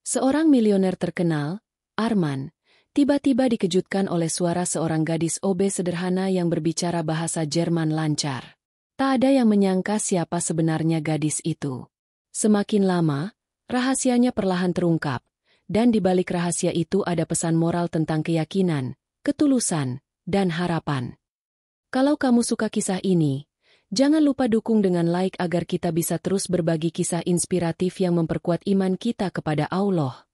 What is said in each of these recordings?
Seorang milioner terkenal, Arman, tiba-tiba dikejutkan oleh suara seorang gadis OB sederhana yang berbicara bahasa Jerman lancar. Tak ada yang menyangka siapa sebenarnya gadis itu. Semakin lama, rahasianya perlahan terungkap, dan di balik rahasia itu ada pesan moral tentang keyakinan, ketulusan, dan harapan. Kalau kamu suka kisah ini, jangan lupa dukung dengan like agar kita bisa terus berbagi kisah inspiratif yang memperkuat iman kita kepada Allah.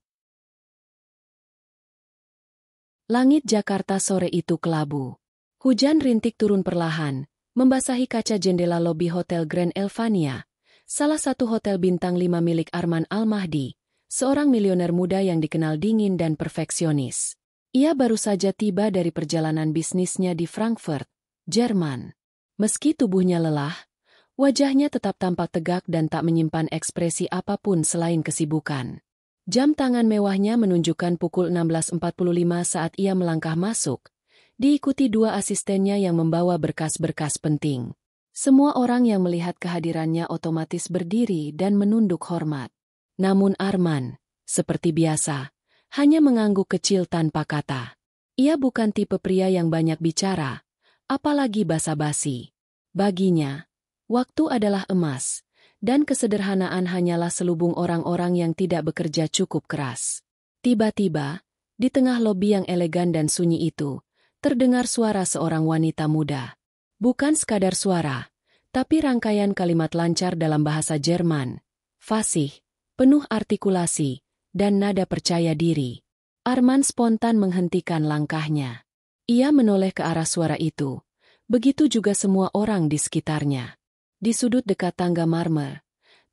Langit Jakarta sore itu kelabu. Hujan rintik turun perlahan, membasahi kaca jendela lobi Hotel Grand Elvania, salah satu hotel bintang 5 milik Arman Al-Mahdi, seorang milioner muda yang dikenal dingin dan perfeksionis. Ia baru saja tiba dari perjalanan bisnisnya di Frankfurt, Jerman. Meski tubuhnya lelah, wajahnya tetap tampak tegak dan tak menyimpan ekspresi apapun selain kesibukan. Jam tangan mewahnya menunjukkan pukul 16.45 saat ia melangkah masuk, diikuti dua asistennya yang membawa berkas-berkas penting. Semua orang yang melihat kehadirannya otomatis berdiri dan menunduk hormat. Namun Arman, seperti biasa, hanya mengangguk kecil tanpa kata. Ia bukan tipe pria yang banyak bicara, apalagi basa-basi. Baginya, waktu adalah emas, dan kesederhanaan hanyalah selubung orang-orang yang tidak bekerja cukup keras. Tiba-tiba, di tengah lobi yang elegan dan sunyi itu, terdengar suara seorang wanita muda. Bukan sekadar suara, tapi rangkaian kalimat lancar dalam bahasa Jerman, fasih, penuh artikulasi, dan nada percaya diri. Arman spontan menghentikan langkahnya. Ia menoleh ke arah suara itu, begitu juga semua orang di sekitarnya. Di sudut dekat tangga marmer,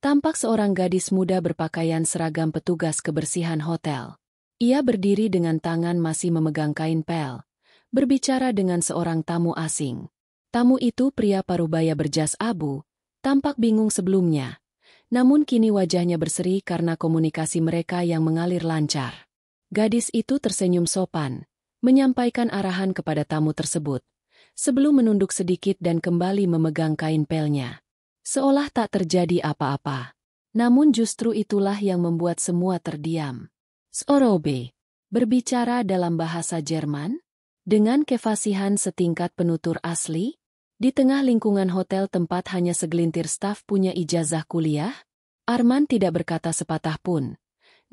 tampak seorang gadis muda berpakaian seragam petugas kebersihan hotel. Ia berdiri dengan tangan masih memegang kain pel, berbicara dengan seorang tamu asing. Tamu itu pria parubaya berjas abu, tampak bingung sebelumnya, namun kini wajahnya berseri karena komunikasi mereka yang mengalir lancar. Gadis itu tersenyum sopan, menyampaikan arahan kepada tamu tersebut, sebelum menunduk sedikit dan kembali memegang kain pelnya. Seolah tak terjadi apa-apa. Namun justru itulah yang membuat semua terdiam. Sorobe, berbicara dalam bahasa Jerman, dengan kefasihan setingkat penutur asli, di tengah lingkungan hotel tempat hanya segelintir staf punya ijazah kuliah, Arman tidak berkata sepatah pun,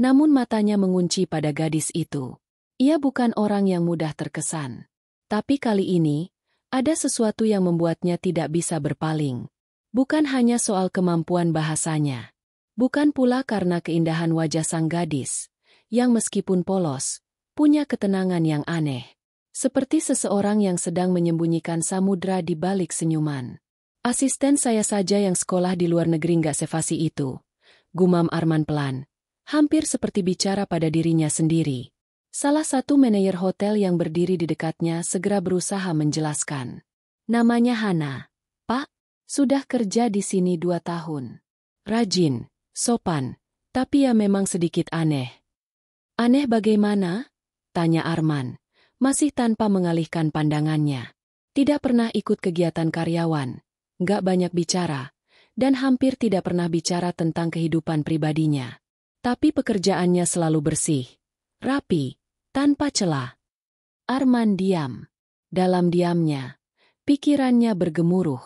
namun matanya mengunci pada gadis itu. Ia bukan orang yang mudah terkesan. Tapi kali ini, ada sesuatu yang membuatnya tidak bisa berpaling. Bukan hanya soal kemampuan bahasanya. Bukan pula karena keindahan wajah sang gadis, yang meskipun polos, punya ketenangan yang aneh. Seperti seseorang yang sedang menyembunyikan samudra di balik senyuman. Asisten saya saja yang sekolah di luar negeri nggak sefasih itu. Gumam Arman pelan, hampir seperti bicara pada dirinya sendiri. Salah satu manajer hotel yang berdiri di dekatnya segera berusaha menjelaskan. Namanya Hana. Pak, sudah kerja di sini 2 tahun. Rajin, sopan, tapi ya memang sedikit aneh. Aneh bagaimana? Tanya Arman, masih tanpa mengalihkan pandangannya. Tidak pernah ikut kegiatan karyawan, nggak banyak bicara, dan hampir tidak pernah bicara tentang kehidupan pribadinya. Tapi pekerjaannya selalu bersih, rapi, tanpa celah. Arman diam. Dalam diamnya, pikirannya bergemuruh.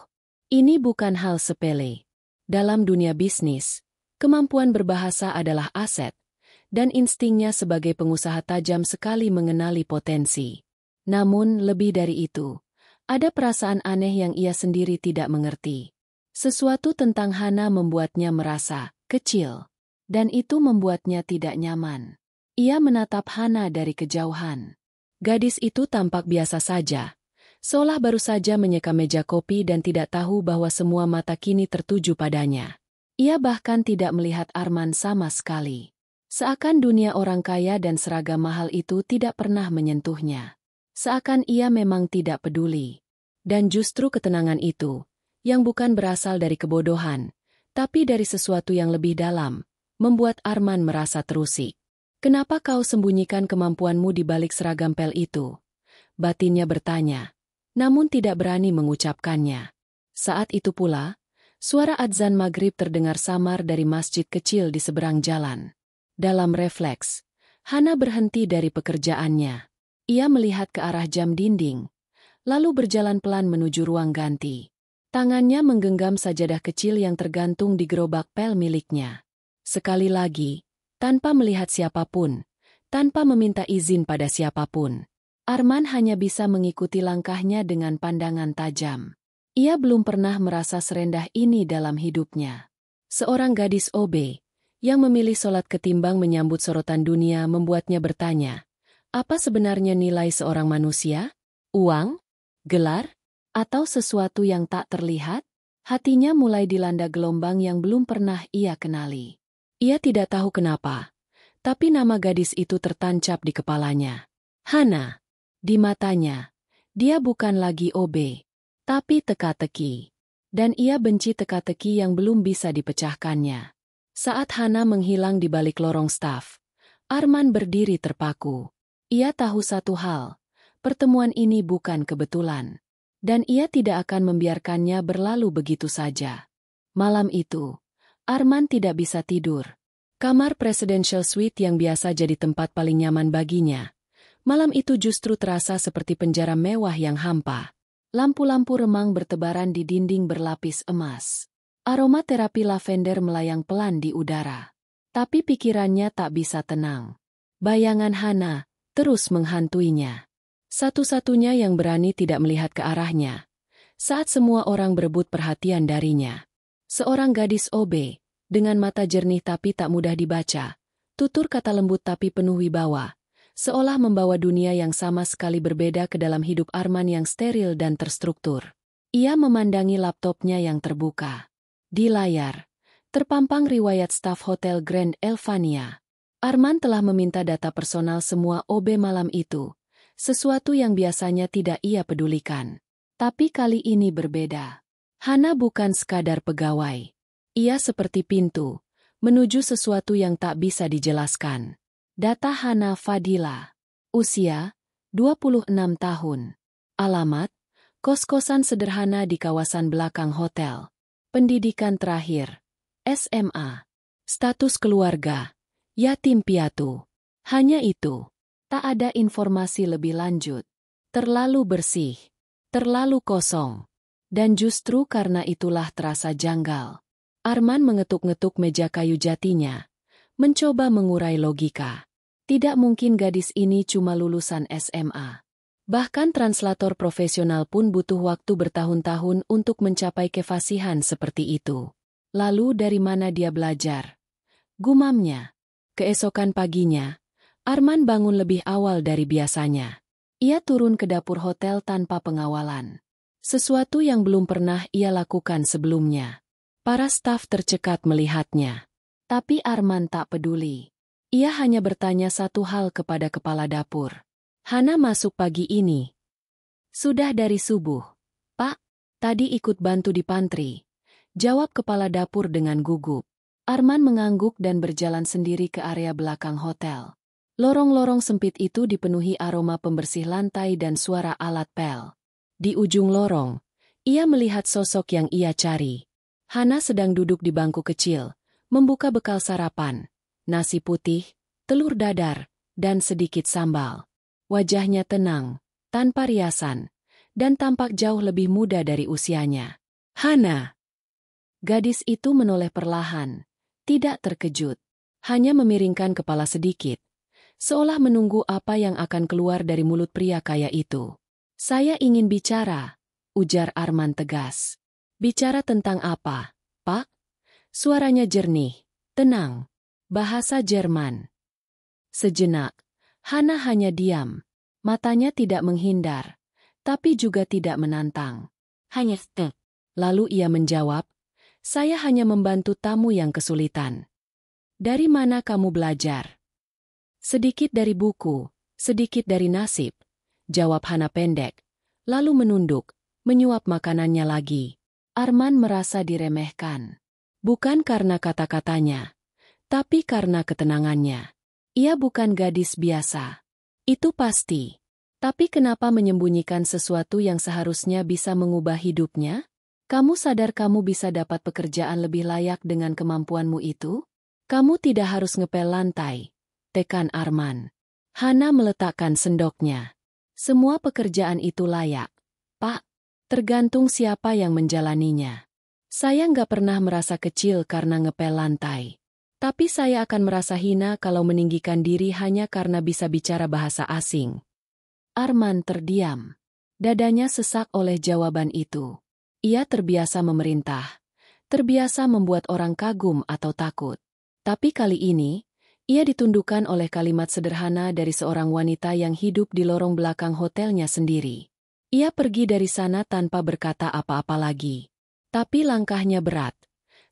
Ini bukan hal sepele. Dalam dunia bisnis, kemampuan berbahasa adalah aset, dan instingnya sebagai pengusaha tajam sekali mengenali potensi. Namun lebih dari itu, ada perasaan aneh yang ia sendiri tidak mengerti. Sesuatu tentang Hana membuatnya merasa kecil, dan itu membuatnya tidak nyaman. Ia menatap Hana dari kejauhan. Gadis itu tampak biasa saja, seolah baru saja menyeka meja kopi dan tidak tahu bahwa semua mata kini tertuju padanya. Ia bahkan tidak melihat Arman sama sekali. Seakan dunia orang kaya dan seragam mahal itu tidak pernah menyentuhnya. Seakan ia memang tidak peduli. Dan justru ketenangan itu, yang bukan berasal dari kebodohan, tapi dari sesuatu yang lebih dalam, membuat Arman merasa terusik. Kenapa kau sembunyikan kemampuanmu di balik seragam pel itu? Batinnya bertanya, namun tidak berani mengucapkannya. Saat itu pula, suara adzan maghrib terdengar samar dari masjid kecil di seberang jalan. Dalam refleks, Hana berhenti dari pekerjaannya. Ia melihat ke arah jam dinding, lalu berjalan pelan menuju ruang ganti. Tangannya menggenggam sajadah kecil yang tergantung di gerobak pel miliknya. Sekali lagi, tanpa melihat siapapun, tanpa meminta izin pada siapapun, Arman hanya bisa mengikuti langkahnya dengan pandangan tajam. Ia belum pernah merasa serendah ini dalam hidupnya. Seorang gadis OB yang memilih sholat ketimbang menyambut sorotan dunia membuatnya bertanya, apa sebenarnya nilai seorang manusia? Uang? Gelar? Atau sesuatu yang tak terlihat? Hatinya mulai dilanda gelombang yang belum pernah ia kenali. Ia tidak tahu kenapa, tapi nama gadis itu tertancap di kepalanya. Hana. Di matanya, dia bukan lagi OB, tapi teka-teki. Dan ia benci teka-teki yang belum bisa dipecahkannya. Saat Hana menghilang di balik lorong staf, Arman berdiri terpaku. Ia tahu satu hal, pertemuan ini bukan kebetulan. Dan ia tidak akan membiarkannya berlalu begitu saja. Malam itu, Arman tidak bisa tidur. Kamar presidential suite yang biasa jadi tempat paling nyaman baginya. Malam itu justru terasa seperti penjara mewah yang hampa. Lampu-lampu remang bertebaran di dinding berlapis emas. Aroma terapi lavender melayang pelan di udara. Tapi pikirannya tak bisa tenang. Bayangan Hana terus menghantuinya. Satu-satunya yang berani tidak melihat ke arahnya. Saat semua orang berebut perhatian darinya. Seorang gadis OB, dengan mata jernih tapi tak mudah dibaca. Tutur kata lembut tapi penuh wibawa. Seolah membawa dunia yang sama sekali berbeda ke dalam hidup Arman yang steril dan terstruktur. Ia memandangi laptopnya yang terbuka. Di layar, terpampang riwayat staf Hotel Grand Elvania. Arman telah meminta data personal semua OB malam itu. Sesuatu yang biasanya tidak ia pedulikan. Tapi kali ini berbeda. Hana bukan sekadar pegawai. Ia seperti pintu, menuju sesuatu yang tak bisa dijelaskan. Data Hana Fadila. Usia, 26 tahun. Alamat, kos-kosan sederhana di kawasan belakang hotel. Pendidikan terakhir, SMA. Status keluarga, yatim piatu. Hanya itu. Tak ada informasi lebih lanjut. Terlalu bersih. Terlalu kosong. Dan justru karena itulah terasa janggal. Arman mengetuk-ngetuk meja kayu jatinya. Mencoba mengurai logika. Tidak mungkin gadis ini cuma lulusan SMA. Bahkan translator profesional pun butuh waktu bertahun-tahun untuk mencapai kefasihan seperti itu. Lalu dari mana dia belajar? Gumamnya. Keesokan paginya, Arman bangun lebih awal dari biasanya. Ia turun ke dapur hotel tanpa pengawalan. Sesuatu yang belum pernah ia lakukan sebelumnya. Para staf tercekat melihatnya. Tapi Arman tak peduli. Ia hanya bertanya satu hal kepada kepala dapur. Hana masuk pagi ini. Sudah dari subuh. Pak, tadi ikut bantu di pantry. Jawab kepala dapur dengan gugup. Arman mengangguk dan berjalan sendiri ke area belakang hotel. Lorong-lorong sempit itu dipenuhi aroma pembersih lantai dan suara alat pel. Di ujung lorong, ia melihat sosok yang ia cari. Hana sedang duduk di bangku kecil, membuka bekal sarapan, nasi putih, telur dadar, dan sedikit sambal. Wajahnya tenang, tanpa riasan, dan tampak jauh lebih muda dari usianya. Hana! Gadis itu menoleh perlahan, tidak terkejut, hanya memiringkan kepala sedikit. Seolah menunggu apa yang akan keluar dari mulut pria kaya itu. Saya ingin bicara, ujar Arman tegas. Bicara tentang apa, Pak? Suaranya jernih, tenang, bahasa Jerman. Sejenak, Hana hanya diam. Matanya tidak menghindar, tapi juga tidak menantang. Hanya stek. Lalu ia menjawab, saya hanya membantu tamu yang kesulitan. Dari mana kamu belajar? Sedikit dari buku, sedikit dari nasib, jawab Hana pendek, lalu menunduk, menyuap makanannya lagi. Arman merasa diremehkan. Bukan karena kata-katanya, tapi karena ketenangannya. Ia bukan gadis biasa. Itu pasti. Tapi kenapa menyembunyikan sesuatu yang seharusnya bisa mengubah hidupnya? Kamu sadar kamu bisa dapat pekerjaan lebih layak dengan kemampuanmu itu? Kamu tidak harus ngepel lantai, tekan Arman. Hana meletakkan sendoknya. Semua pekerjaan itu layak, Pak. Tergantung siapa yang menjalaninya. Saya nggak pernah merasa kecil karena ngepel lantai. Tapi saya akan merasa hina kalau meninggikan diri hanya karena bisa bicara bahasa asing. Arman terdiam. Dadanya sesak oleh jawaban itu. Ia terbiasa memerintah. Terbiasa membuat orang kagum atau takut. Tapi kali ini, ia ditundukkan oleh kalimat sederhana dari seorang wanita yang hidup di lorong belakang hotelnya sendiri. Ia pergi dari sana tanpa berkata apa-apa lagi. Tapi langkahnya berat,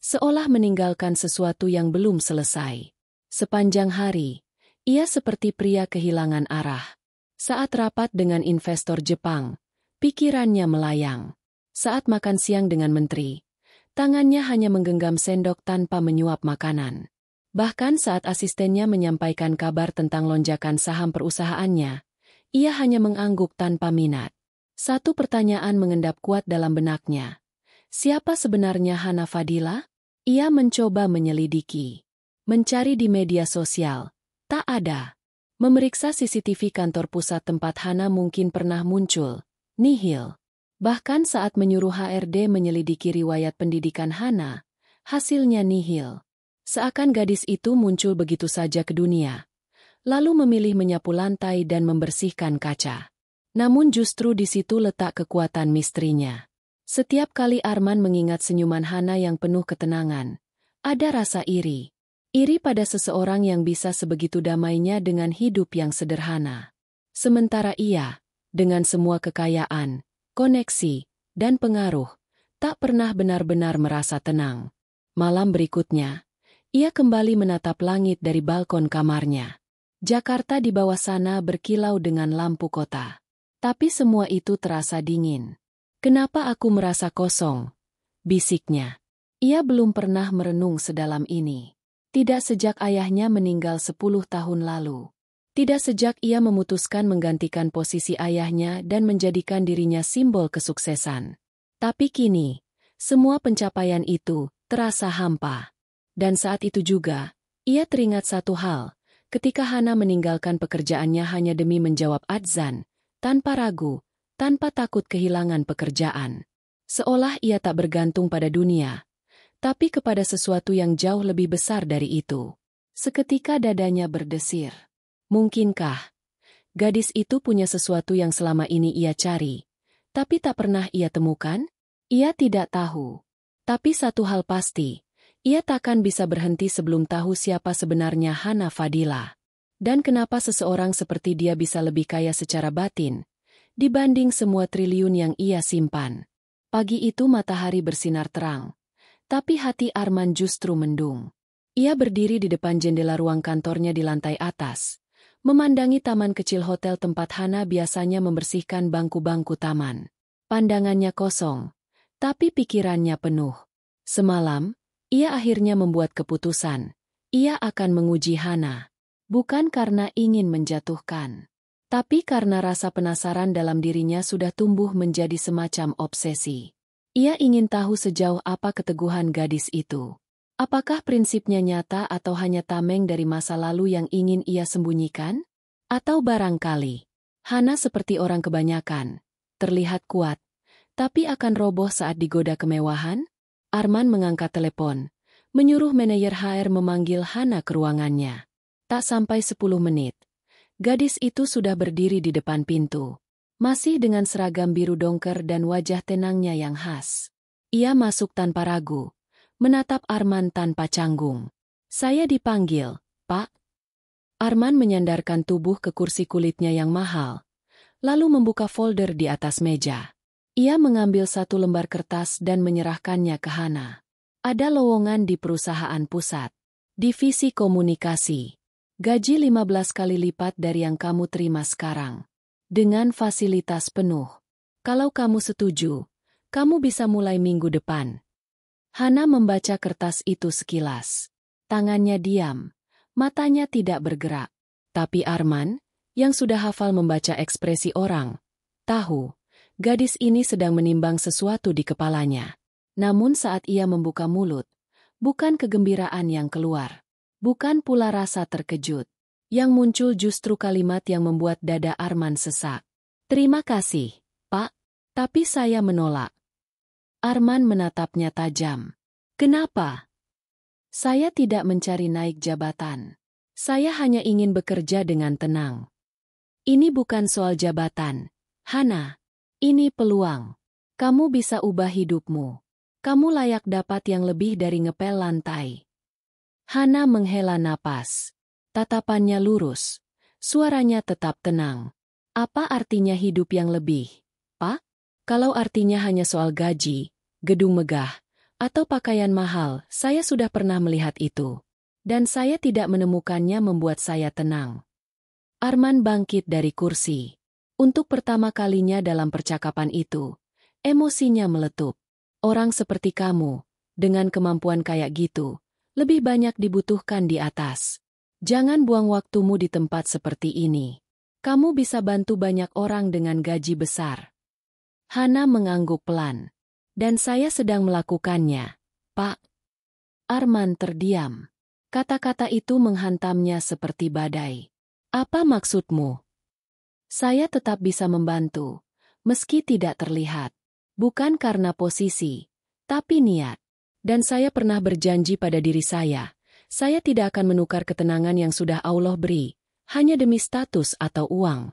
seolah meninggalkan sesuatu yang belum selesai. Sepanjang hari, ia seperti pria kehilangan arah. Saat rapat dengan investor Jepang, pikirannya melayang. Saat makan siang dengan menteri, tangannya hanya menggenggam sendok tanpa menyuap makanan. Bahkan saat asistennya menyampaikan kabar tentang lonjakan saham perusahaannya, ia hanya mengangguk tanpa minat. Satu pertanyaan mengendap kuat dalam benaknya. Siapa sebenarnya Hana Fadila? Ia mencoba menyelidiki. Mencari di media sosial. Tak ada. Memeriksa CCTV kantor pusat tempat Hana mungkin pernah muncul. Nihil. Bahkan saat menyuruh HRD menyelidiki riwayat pendidikan Hana, hasilnya nihil. Seakan gadis itu muncul begitu saja ke dunia, lalu memilih menyapu lantai dan membersihkan kaca. Namun justru di situ letak kekuatan misterinya. Setiap kali Arman mengingat senyuman Hana yang penuh ketenangan, ada rasa iri. Iri pada seseorang yang bisa sebegitu damainya dengan hidup yang sederhana. Sementara ia, dengan semua kekayaan, koneksi, dan pengaruh, tak pernah benar-benar merasa tenang. Malam berikutnya, ia kembali menatap langit dari balkon kamarnya. Jakarta di bawah sana berkilau dengan lampu kota. Tapi semua itu terasa dingin. Kenapa aku merasa kosong? Bisiknya. Ia belum pernah merenung sedalam ini. Tidak sejak ayahnya meninggal 10 tahun lalu. Tidak sejak ia memutuskan menggantikan posisi ayahnya dan menjadikan dirinya simbol kesuksesan. Tapi kini, semua pencapaian itu terasa hampa. Dan saat itu juga, ia teringat satu hal, ketika Hana meninggalkan pekerjaannya hanya demi menjawab adzan, tanpa ragu, tanpa takut kehilangan pekerjaan. Seolah ia tak bergantung pada dunia, tapi kepada sesuatu yang jauh lebih besar dari itu. Seketika dadanya berdesir. Mungkinkah gadis itu punya sesuatu yang selama ini ia cari, tapi tak pernah ia temukan? Ia tidak tahu. Tapi satu hal pasti, ia takkan bisa berhenti sebelum tahu siapa sebenarnya Hana Fadila. Dan kenapa seseorang seperti dia bisa lebih kaya secara batin dibanding semua triliun yang ia simpan. Pagi itu matahari bersinar terang, tapi hati Arman justru mendung. Ia berdiri di depan jendela ruang kantornya di lantai atas, memandangi taman kecil hotel tempat Hana biasanya membersihkan bangku-bangku taman. Pandangannya kosong, tapi pikirannya penuh. Semalam, ia akhirnya membuat keputusan. Ia akan menguji Hana. Bukan karena ingin menjatuhkan, tapi karena rasa penasaran dalam dirinya sudah tumbuh menjadi semacam obsesi. Ia ingin tahu sejauh apa keteguhan gadis itu. Apakah prinsipnya nyata atau hanya tameng dari masa lalu yang ingin ia sembunyikan? Atau barangkali, Hana seperti orang kebanyakan, terlihat kuat, tapi akan roboh saat digoda kemewahan? Arman mengangkat telepon, menyuruh manajer HR memanggil Hana ke ruangannya. Tak sampai 10 menit, gadis itu sudah berdiri di depan pintu. Masih dengan seragam biru dongker dan wajah tenangnya yang khas. Ia masuk tanpa ragu, menatap Arman tanpa canggung. "Saya dipanggil, Pak." Arman menyandarkan tubuh ke kursi kulitnya yang mahal, lalu membuka folder di atas meja. Ia mengambil satu lembar kertas dan menyerahkannya ke Hana. "Ada lowongan di perusahaan pusat. Divisi komunikasi. Gaji 15 kali lipat dari yang kamu terima sekarang. Dengan fasilitas penuh. Kalau kamu setuju, kamu bisa mulai minggu depan." Hana membaca kertas itu sekilas. Tangannya diam, matanya tidak bergerak. Tapi Arman, yang sudah hafal membaca ekspresi orang, tahu, gadis ini sedang menimbang sesuatu di kepalanya. Namun saat ia membuka mulut, bukan kegembiraan yang keluar. Bukan pula rasa terkejut. Yang muncul justru kalimat yang membuat dada Arman sesak. "Terima kasih, Pak. Tapi saya menolak." Arman menatapnya tajam. "Kenapa?" "Saya tidak mencari naik jabatan. Saya hanya ingin bekerja dengan tenang." "Ini bukan soal jabatan, Hana. Ini peluang. Kamu bisa ubah hidupmu. Kamu layak dapat yang lebih dari ngepel lantai." Hana menghela napas. Tatapannya lurus. Suaranya tetap tenang. "Apa artinya hidup yang lebih, Pak? Kalau artinya hanya soal gaji, gedung megah, atau pakaian mahal, saya sudah pernah melihat itu. Dan saya tidak menemukannya membuat saya tenang." Arman bangkit dari kursi. Untuk pertama kalinya dalam percakapan itu, emosinya meletup. Orang seperti kamu, dengan kemampuan kayak gitu, lebih banyak dibutuhkan di atas. Jangan buang waktumu di tempat seperti ini. Kamu bisa bantu banyak orang dengan gaji besar. Hana mengangguk pelan. "Dan saya sedang melakukannya, Pak." Arman terdiam. Kata-kata itu menghantamnya seperti badai. "Apa maksudmu?" "Saya tetap bisa membantu, meski tidak terlihat. Bukan karena posisi, tapi niat. Dan saya pernah berjanji pada diri saya tidak akan menukar ketenangan yang sudah Allah beri, hanya demi status atau uang."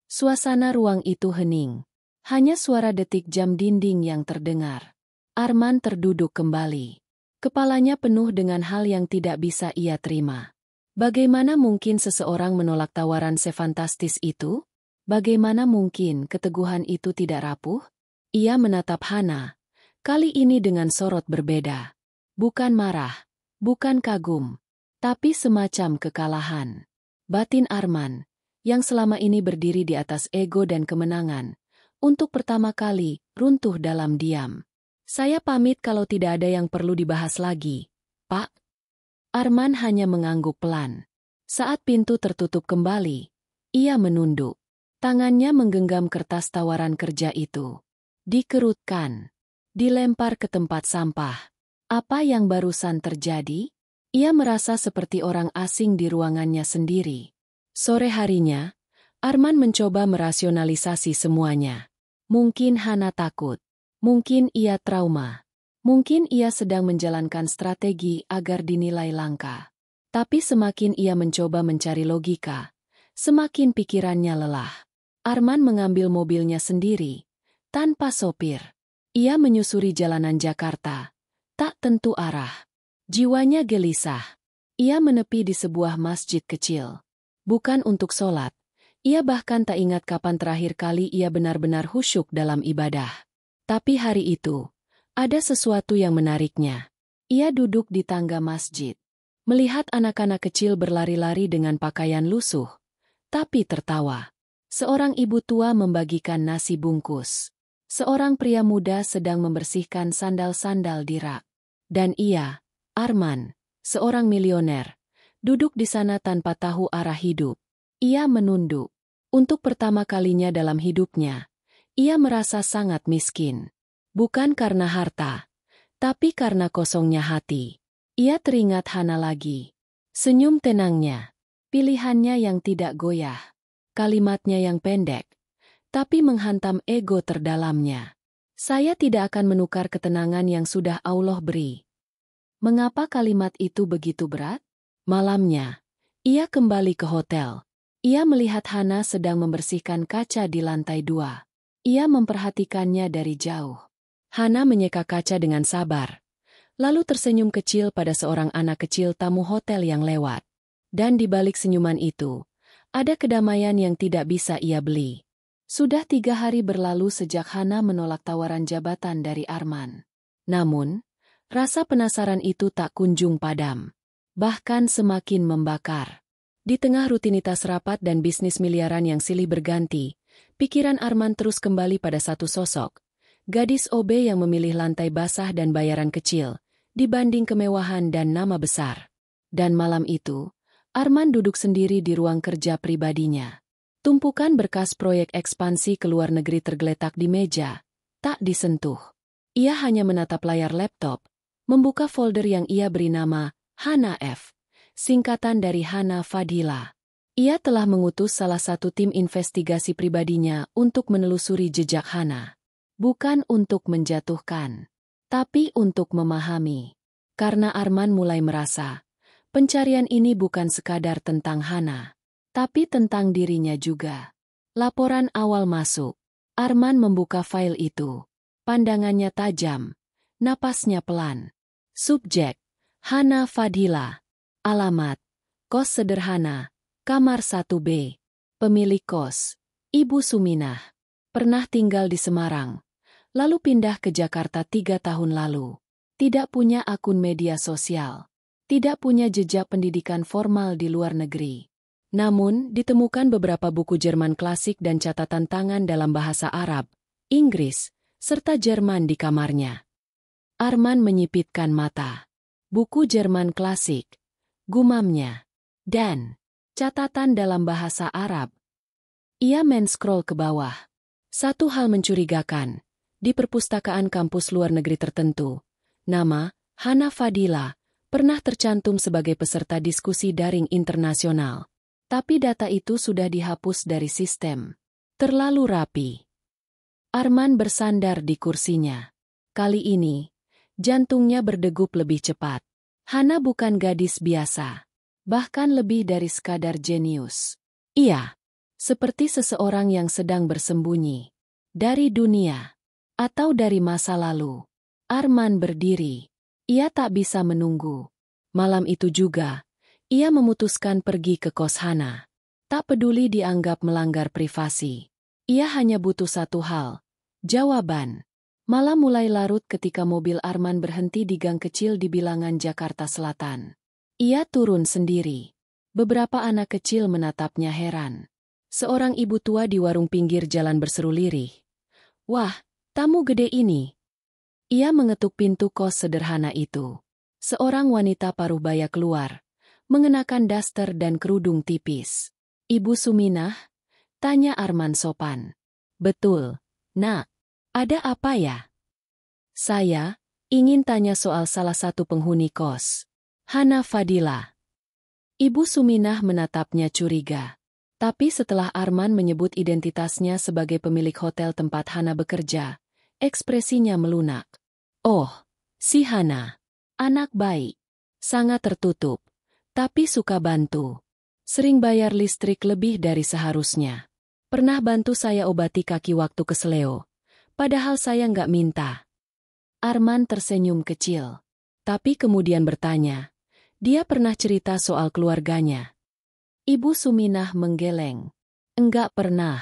Suasana ruang itu hening. Hanya suara detik jam dinding yang terdengar. Arman terduduk kembali. Kepalanya penuh dengan hal yang tidak bisa ia terima. Bagaimana mungkin seseorang menolak tawaran sefantastis itu? Bagaimana mungkin keteguhan itu tidak rapuh? Ia menatap Hana, kali ini dengan sorot berbeda. Bukan marah. Bukan kagum, tapi semacam kekalahan. Batin Arman, yang selama ini berdiri di atas ego dan kemenangan, untuk pertama kali runtuh dalam diam. "Saya pamit kalau tidak ada yang perlu dibahas lagi, Pak." Arman hanya mengangguk pelan. Saat pintu tertutup kembali, ia menunduk. Tangannya menggenggam kertas tawaran kerja itu. Dikerutkan, dilempar ke tempat sampah. Apa yang barusan terjadi? Ia merasa seperti orang asing di ruangannya sendiri. Sore harinya, Arman mencoba merasionalisasi semuanya. Mungkin Hana takut. Mungkin ia trauma. Mungkin ia sedang menjalankan strategi agar dinilai langka. Tapi semakin ia mencoba mencari logika, semakin pikirannya lelah. Arman mengambil mobilnya sendiri, tanpa sopir. Ia menyusuri jalanan Jakarta. Tak tentu arah. Jiwanya gelisah. Ia menepi di sebuah masjid kecil. Bukan untuk sholat. Ia bahkan tak ingat kapan terakhir kali ia benar-benar khusyuk dalam ibadah. Tapi hari itu, ada sesuatu yang menariknya. Ia duduk di tangga masjid. Melihat anak-anak kecil berlari-lari dengan pakaian lusuh. Tapi tertawa. Seorang ibu tua membagikan nasi bungkus. Seorang pria muda sedang membersihkan sandal-sandal di rak. Dan ia, Arman, seorang milioner, duduk di sana tanpa tahu arah hidup. Ia menunduk. Untuk pertama kalinya dalam hidupnya, ia merasa sangat miskin. Bukan karena harta, tapi karena kosongnya hati. Ia teringat Hana lagi. Senyum tenangnya, pilihannya yang tidak goyah, kalimatnya yang pendek, tapi menghantam ego terdalamnya. "Saya tidak akan menukar ketenangan yang sudah Allah beri." Mengapa kalimat itu begitu berat? Malamnya, ia kembali ke hotel. Ia melihat Hana sedang membersihkan kaca di lantai 2. Ia memperhatikannya dari jauh. Hana menyeka kaca dengan sabar, lalu tersenyum kecil pada seorang anak kecil tamu hotel yang lewat. Dan di balik senyuman itu, ada kedamaian yang tidak bisa ia beli. Sudah 3 hari berlalu sejak Hana menolak tawaran jabatan dari Arman. Namun, rasa penasaran itu tak kunjung padam. Bahkan semakin membakar. Di tengah rutinitas rapat dan bisnis miliaran yang silih berganti, pikiran Arman terus kembali pada satu sosok. Gadis OB yang memilih lantai basah dan bayaran kecil, dibanding kemewahan dan nama besar. Dan malam itu, Arman duduk sendiri di ruang kerja pribadinya. Tumpukan berkas proyek ekspansi ke luar negeri tergeletak di meja, tak disentuh. Ia hanya menatap layar laptop, membuka folder yang ia beri nama Hana F. singkatan dari Hana Fadhila. Ia telah mengutus salah satu tim investigasi pribadinya untuk menelusuri jejak Hana. Bukan untuk menjatuhkan, tapi untuk memahami. Karena Arman mulai merasa, pencarian ini bukan sekadar tentang Hana, tapi tentang dirinya juga. Laporan awal masuk. Arman membuka file itu. Pandangannya tajam. Napasnya pelan. Subjek, Hana Fadhila. Alamat, kos sederhana, kamar 1B. Pemilik kos, Ibu Suminah. Pernah tinggal di Semarang. Lalu pindah ke Jakarta 3 tahun lalu. Tidak punya akun media sosial. Tidak punya jejak pendidikan formal di luar negeri. Namun, ditemukan beberapa buku Jerman klasik dan catatan tangan dalam bahasa Arab, Inggris, serta Jerman di kamarnya. Arman menyipitkan mata. Buku Jerman klasik, gumamnya, dan catatan dalam bahasa Arab. Ia men-scroll ke bawah. Satu hal mencurigakan. Di perpustakaan kampus luar negeri tertentu, nama Hana Fadhila pernah tercantum sebagai peserta diskusi daring internasional. Tapi data itu sudah dihapus dari sistem. Terlalu rapi. Arman bersandar di kursinya. Kali ini, jantungnya berdegup lebih cepat. Hana bukan gadis biasa. Bahkan lebih dari sekadar jenius. Ia, seperti seseorang yang sedang bersembunyi. Dari dunia. Atau dari masa lalu. Arman berdiri. Ia tak bisa menunggu. Malam itu juga, ia memutuskan pergi ke kos Hana. Tak peduli dianggap melanggar privasi. Ia hanya butuh satu hal. Jawaban. Malam mulai larut ketika mobil Arman berhenti di gang kecil di bilangan Jakarta Selatan. Ia turun sendiri. Beberapa anak kecil menatapnya heran. Seorang ibu tua di warung pinggir jalan berseru lirih. Wah, tamu gede ini. Ia mengetuk pintu kos sederhana itu. Seorang wanita paruh baya keluar. Mengenakan daster dan kerudung tipis. Ibu Suminah? Tanya Arman sopan. Betul, Nak. Ada apa ya? Saya ingin tanya soal salah satu penghuni kos. Hana Fadhila. Ibu Suminah menatapnya curiga. Tapi setelah Arman menyebut identitasnya sebagai pemilik hotel tempat Hana bekerja, ekspresinya melunak. Oh, si Hana. Anak baik. Sangat tertutup. Tapi suka bantu. Sering bayar listrik lebih dari seharusnya. Pernah bantu saya obati kaki waktu keseleo. Padahal saya nggak minta. Arman tersenyum kecil. Tapi kemudian bertanya. Dia pernah cerita soal keluarganya. Ibu Suminah menggeleng. Enggak pernah.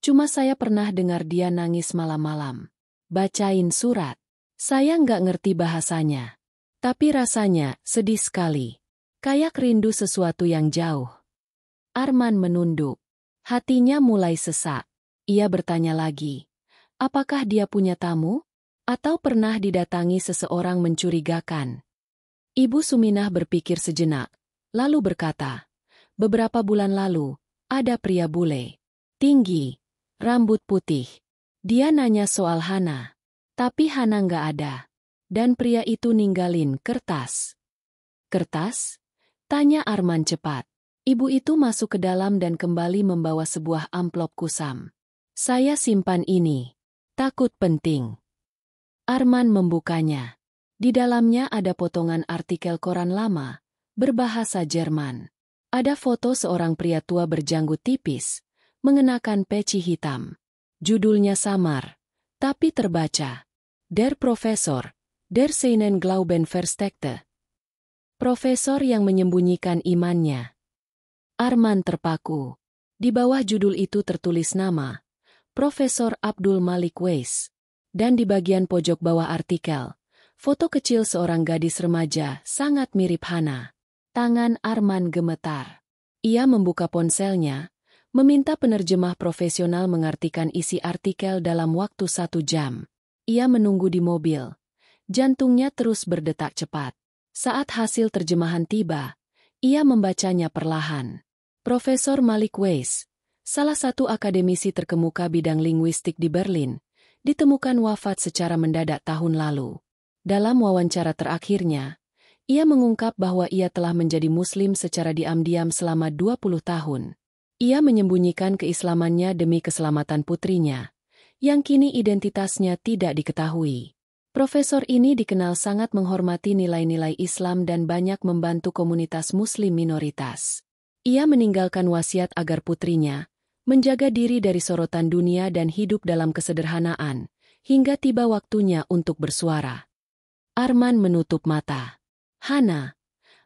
Cuma saya pernah dengar dia nangis malam-malam. Bacain surat. Saya nggak ngerti bahasanya. Tapi rasanya sedih sekali. Kayak rindu sesuatu yang jauh. Arman menunduk. Hatinya mulai sesak. Ia bertanya lagi. Apakah dia punya tamu? Atau pernah didatangi seseorang mencurigakan? Ibu Suminah berpikir sejenak. Lalu berkata. Beberapa bulan lalu, ada pria bule. Tinggi. Rambut putih. Dia nanya soal Hana. Tapi Hana nggak ada. Dan pria itu ninggalin kertas. Kertas? Tanya Arman cepat. Ibu itu masuk ke dalam dan kembali membawa sebuah amplop kusam. Saya simpan ini. Takut penting. Arman membukanya. Di dalamnya ada potongan artikel koran lama, berbahasa Jerman. Ada foto seorang pria tua berjanggut tipis, mengenakan peci hitam. Judulnya samar, tapi terbaca. Der Professor, der seinen Glauben versteckte. Profesor yang menyembunyikan imannya. Arman terpaku. Di bawah judul itu tertulis nama, Profesor Abdul Malik Weiss. Dan di bagian pojok bawah artikel, foto kecil seorang gadis remaja sangat mirip Hana. Tangan Arman gemetar. Ia membuka ponselnya, meminta penerjemah profesional mengartikan isi artikel dalam waktu 1 jam. Ia menunggu di mobil. Jantungnya terus berdetak cepat. Saat hasil terjemahan tiba, ia membacanya perlahan. Profesor Malik Weiss, salah satu akademisi terkemuka bidang linguistik di Berlin, ditemukan wafat secara mendadak tahun lalu. Dalam wawancara terakhirnya, Ia mengungkap bahwa ia telah menjadi Muslim secara diam-diam selama 20 tahun. Ia menyembunyikan keislamannya demi keselamatan putrinya, yang kini identitasnya tidak diketahui. Profesor ini dikenal sangat menghormati nilai-nilai Islam dan banyak membantu komunitas Muslim minoritas. Ia meninggalkan wasiat agar putrinya menjaga diri dari sorotan dunia dan hidup dalam kesederhanaan, hingga tiba waktunya untuk bersuara. Arman menutup mata. Hana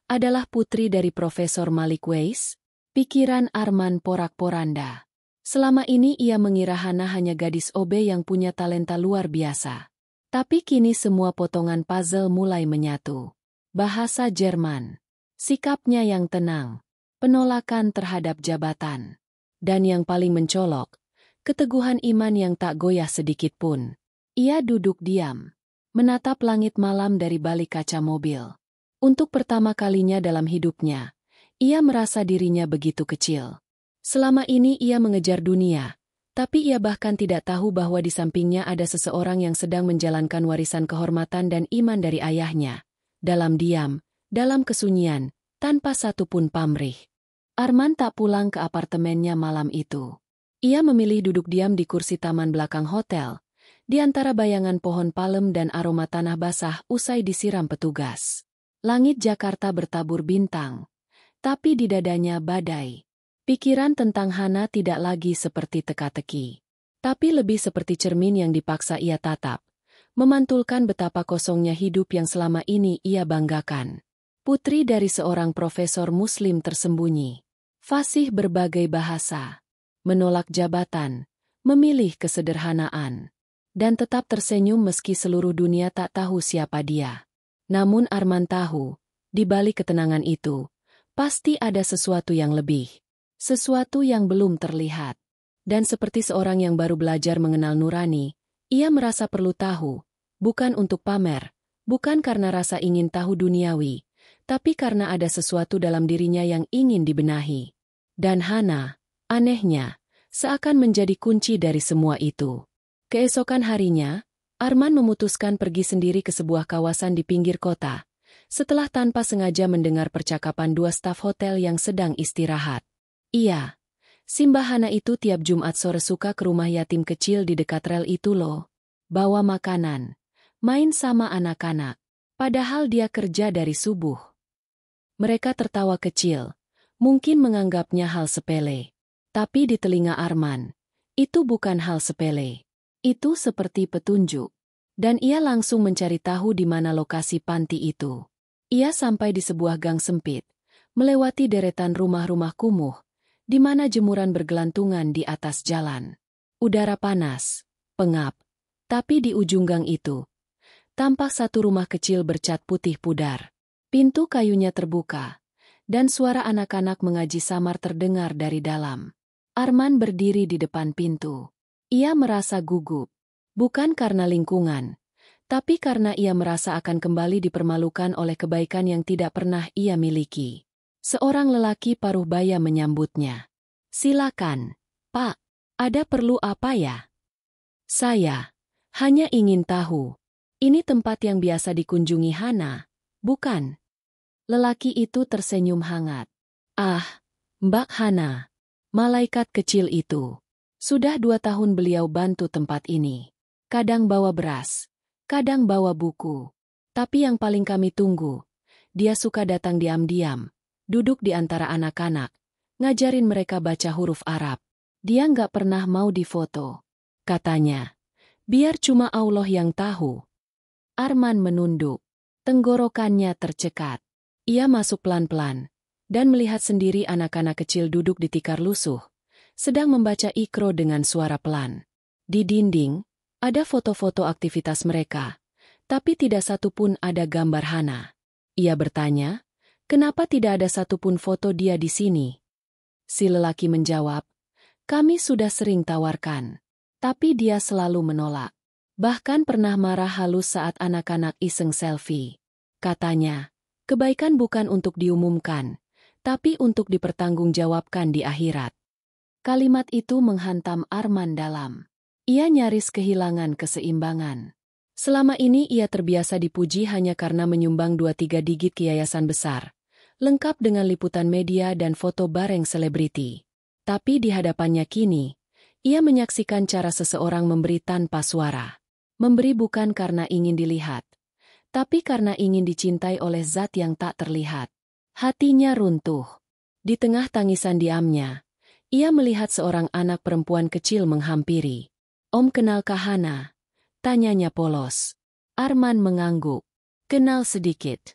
adalah putri dari Profesor Malik Weiss. Pikiran Arman porak-poranda. Selama ini ia mengira Hana hanya gadis OB yang punya talenta luar biasa. Tapi kini semua potongan puzzle mulai menyatu. Bahasa Jerman. Sikapnya yang tenang. Penolakan terhadap jabatan. Dan yang paling mencolok, keteguhan iman yang tak goyah sedikit pun. Ia duduk diam, menatap langit malam dari balik kaca mobil. Untuk pertama kalinya dalam hidupnya, ia merasa dirinya begitu kecil. Selama ini ia mengejar dunia, tapi ia bahkan tidak tahu bahwa di sampingnya ada seseorang yang sedang menjalankan warisan kehormatan dan iman dari ayahnya. Dalam diam, dalam kesunyian, tanpa satupun pamrih. Arman tak pulang ke apartemennya malam itu. Ia memilih duduk diam di kursi taman belakang hotel, di antara bayangan pohon palem dan aroma tanah basah usai disiram petugas. Langit Jakarta bertabur bintang, tapi di dadanya badai. Pikiran tentang Hana tidak lagi seperti teka-teki, tapi lebih seperti cermin yang dipaksa ia tatap, memantulkan betapa kosongnya hidup yang selama ini ia banggakan. Putri dari seorang profesor Muslim tersembunyi, fasih berbagai bahasa, menolak jabatan, memilih kesederhanaan, dan tetap tersenyum meski seluruh dunia tak tahu siapa dia. Namun Arman tahu, di balik ketenangan itu, pasti ada sesuatu yang lebih. Sesuatu yang belum terlihat. Dan seperti seorang yang baru belajar mengenal nurani, ia merasa perlu tahu, bukan untuk pamer, bukan karena rasa ingin tahu duniawi, tapi karena ada sesuatu dalam dirinya yang ingin dibenahi. Dan Hana, anehnya, seakan menjadi kunci dari semua itu. Keesokan harinya, Arman memutuskan pergi sendiri ke sebuah kawasan di pinggir kota, setelah tanpa sengaja mendengar percakapan dua staf hotel yang sedang istirahat. Iya, Simbah Hana itu tiap Jumat sore suka ke rumah yatim kecil di dekat rel itu loh. Bawa makanan, main sama anak-anak, padahal dia kerja dari subuh. Mereka tertawa kecil, mungkin menganggapnya hal sepele. Tapi di telinga Arman, itu bukan hal sepele. Itu seperti petunjuk. Dan ia langsung mencari tahu di mana lokasi panti itu. Ia sampai di sebuah gang sempit, melewati deretan rumah-rumah kumuh, di mana jemuran bergelantungan di atas jalan. Udara panas, pengap, tapi di ujung gang itu, tampak satu rumah kecil bercat putih pudar. Pintu kayunya terbuka, dan suara anak-anak mengaji samar terdengar dari dalam. Arman berdiri di depan pintu. Ia merasa gugup, bukan karena lingkungan, tapi karena ia merasa akan kembali dipermalukan oleh kebaikan yang tidak pernah ia miliki. Seorang lelaki paruh baya menyambutnya. "Silakan, Pak. Ada perlu apa ya?" "Saya hanya ingin tahu, ini tempat yang biasa dikunjungi Hana, bukan?" Lelaki itu tersenyum hangat. "Ah, Mbak Hana, malaikat kecil itu. Sudah 2 tahun beliau bantu tempat ini. Kadang bawa beras, kadang bawa buku. Tapi yang paling kami tunggu, dia suka datang diam-diam, duduk di antara anak-anak, ngajarin mereka baca huruf Arab. Dia nggak pernah mau difoto. Katanya, biar cuma Allah yang tahu." Arman menunduk. Tenggorokannya tercekat. Ia masuk pelan-pelan, dan melihat sendiri anak-anak kecil duduk di tikar lusuh, sedang membaca Iqra dengan suara pelan. Di dinding, ada foto-foto aktivitas mereka, tapi tidak satu pun ada gambar Hana. Ia bertanya, kenapa tidak ada satupun foto dia di sini? Si lelaki menjawab, "Kami sudah sering tawarkan, tapi dia selalu menolak. Bahkan pernah marah halus saat anak-anak iseng selfie. Katanya, kebaikan bukan untuk diumumkan, tapi untuk dipertanggungjawabkan di akhirat." Kalimat itu menghantam Arman dalam. Ia nyaris kehilangan keseimbangan. Selama ini ia terbiasa dipuji hanya karena menyumbang 2-3 digit ke yayasan besar, lengkap dengan liputan media dan foto bareng selebriti. Tapi di hadapannya kini, ia menyaksikan cara seseorang memberi tanpa suara. Memberi bukan karena ingin dilihat, tapi karena ingin dicintai oleh zat yang tak terlihat. Hatinya runtuh. Di tengah tangisan diamnya, ia melihat seorang anak perempuan kecil menghampiri. "Om, kenalkah Hana?" tanyanya polos. Arman mengangguk. "Kenal sedikit."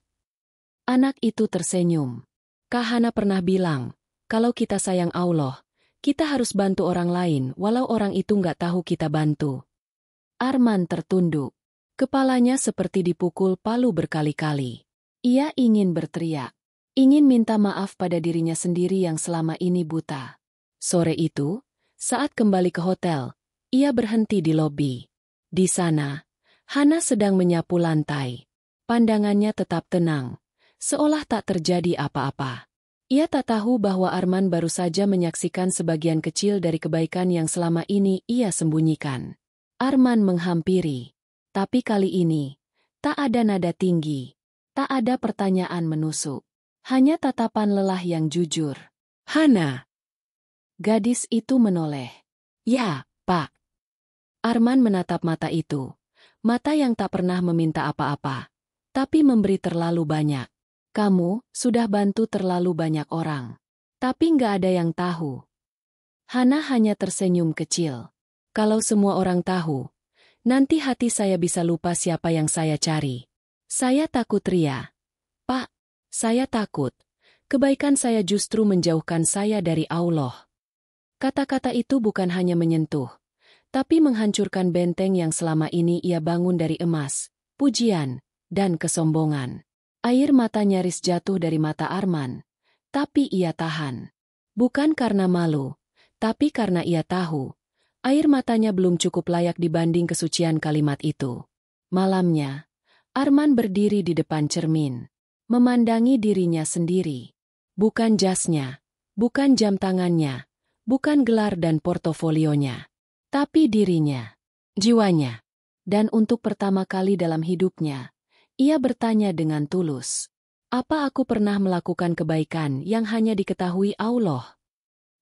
Anak itu tersenyum. "Kak Hana pernah bilang, kalau kita sayang Allah, kita harus bantu orang lain walau orang itu nggak tahu kita bantu." Arman tertunduk. Kepalanya seperti dipukul palu berkali-kali. Ia ingin berteriak. Ingin minta maaf pada dirinya sendiri yang selama ini buta. Sore itu, saat kembali ke hotel, ia berhenti di lobi. Di sana, Hana sedang menyapu lantai. Pandangannya tetap tenang, seolah tak terjadi apa-apa. Ia tak tahu bahwa Arman baru saja menyaksikan sebagian kecil dari kebaikan yang selama ini ia sembunyikan. Arman menghampiri, tapi kali ini, tak ada nada tinggi, tak ada pertanyaan menusuk. Hanya tatapan lelah yang jujur. "Hana." Gadis itu menoleh. "Ya, Pak." Arman menatap mata itu. Mata yang tak pernah meminta apa-apa, tapi memberi terlalu banyak. "Kamu sudah bantu terlalu banyak orang. Tapi nggak ada yang tahu." Hana hanya tersenyum kecil. "Kalau semua orang tahu, nanti hati saya bisa lupa siapa yang saya cari. Saya takut Ria. Pak, saya takut. Kebaikan saya justru menjauhkan saya dari Allah." Kata-kata itu bukan hanya menyentuh, tapi menghancurkan benteng yang selama ini ia bangun dari emas, pujian, dan kesombongan. Air mata nyaris jatuh dari mata Arman, tapi ia tahan. Bukan karena malu, tapi karena ia tahu, air matanya belum cukup layak dibanding kesucian kalimat itu. Malamnya, Arman berdiri di depan cermin, memandangi dirinya sendiri. Bukan jasnya, bukan jam tangannya, bukan gelar dan portofolionya. Tapi dirinya, jiwanya. Dan untuk pertama kali dalam hidupnya, ia bertanya dengan tulus, "Apa aku pernah melakukan kebaikan yang hanya diketahui Allah?"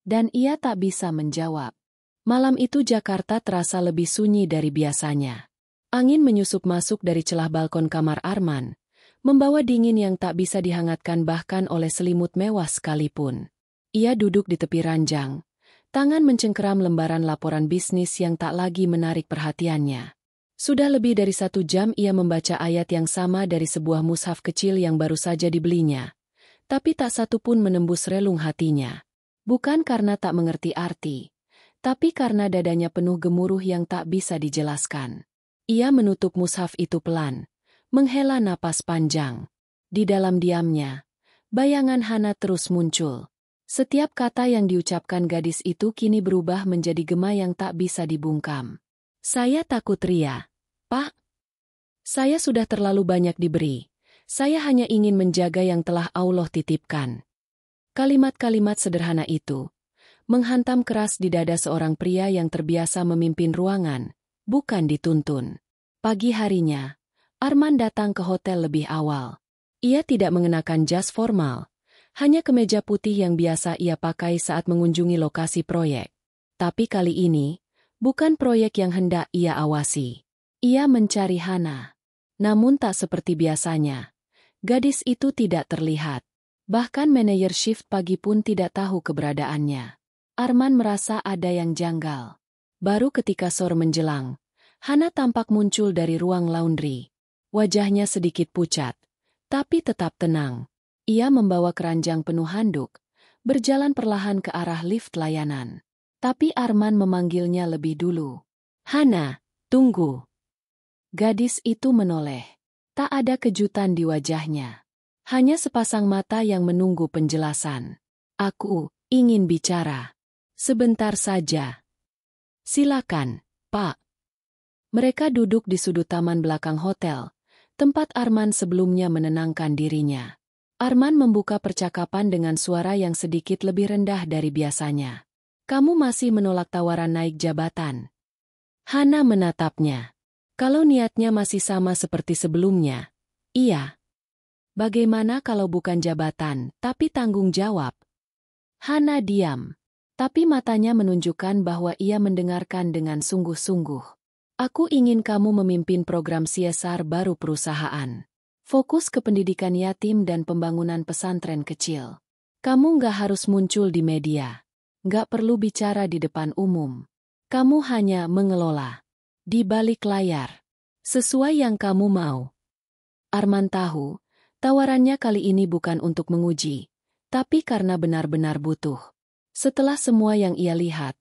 Dan ia tak bisa menjawab. Malam itu Jakarta terasa lebih sunyi dari biasanya. Angin menyusup masuk dari celah balkon kamar Arman, membawa dingin yang tak bisa dihangatkan bahkan oleh selimut mewah sekalipun. Ia duduk di tepi ranjang, tangan mencengkeram lembaran laporan bisnis yang tak lagi menarik perhatiannya. Sudah lebih dari 1 jam ia membaca ayat yang sama dari sebuah mushaf kecil yang baru saja dibelinya. Tapi tak satu pun menembus relung hatinya. Bukan karena tak mengerti arti, tapi karena dadanya penuh gemuruh yang tak bisa dijelaskan. Ia menutup mushaf itu pelan, menghela napas panjang. Di dalam diamnya, bayangan Hana terus muncul. Setiap kata yang diucapkan gadis itu kini berubah menjadi gema yang tak bisa dibungkam. "Saya takut Ria, Pak. Saya sudah terlalu banyak diberi. Saya hanya ingin menjaga yang telah Allah titipkan." Kalimat-kalimat sederhana itu menghantam keras di dada seorang pria yang terbiasa memimpin ruangan, bukan dituntun. Pagi harinya, Arman datang ke hotel lebih awal. Ia tidak mengenakan jas formal, hanya kemeja putih yang biasa ia pakai saat mengunjungi lokasi proyek. Tapi kali ini, bukan proyek yang hendak ia awasi. Ia mencari Hana. Namun tak seperti biasanya. Gadis itu tidak terlihat. Bahkan manajer shift pagi pun tidak tahu keberadaannya. Arman merasa ada yang janggal. Baru ketika sore menjelang, Hana tampak muncul dari ruang laundry. Wajahnya sedikit pucat, tapi tetap tenang. Ia membawa keranjang penuh handuk, berjalan perlahan ke arah lift layanan. Tapi Arman memanggilnya lebih dulu. "Hana, tunggu." Gadis itu menoleh. Tak ada kejutan di wajahnya. Hanya sepasang mata yang menunggu penjelasan. "Aku ingin bicara. Sebentar saja." "Silakan, Pak." Mereka duduk di sudut taman belakang hotel, tempat Arman sebelumnya menenangkan dirinya. Arman membuka percakapan dengan suara yang sedikit lebih rendah dari biasanya. "Kamu masih menolak tawaran naik jabatan?" Hana menatapnya. Kalau niatnya masih sama seperti sebelumnya, iya. Bagaimana kalau bukan jabatan, tapi tanggung jawab? Hana diam. Tapi matanya menunjukkan bahwa ia mendengarkan dengan sungguh-sungguh. Aku ingin kamu memimpin program CSR baru perusahaan. Fokus ke pendidikan yatim dan pembangunan pesantren kecil. Kamu nggak harus muncul di media. Nggak perlu bicara di depan umum. Kamu hanya mengelola. Di balik layar. Sesuai yang kamu mau. Arman tahu, tawarannya kali ini bukan untuk menguji, tapi karena benar-benar butuh. Setelah semua yang ia lihat,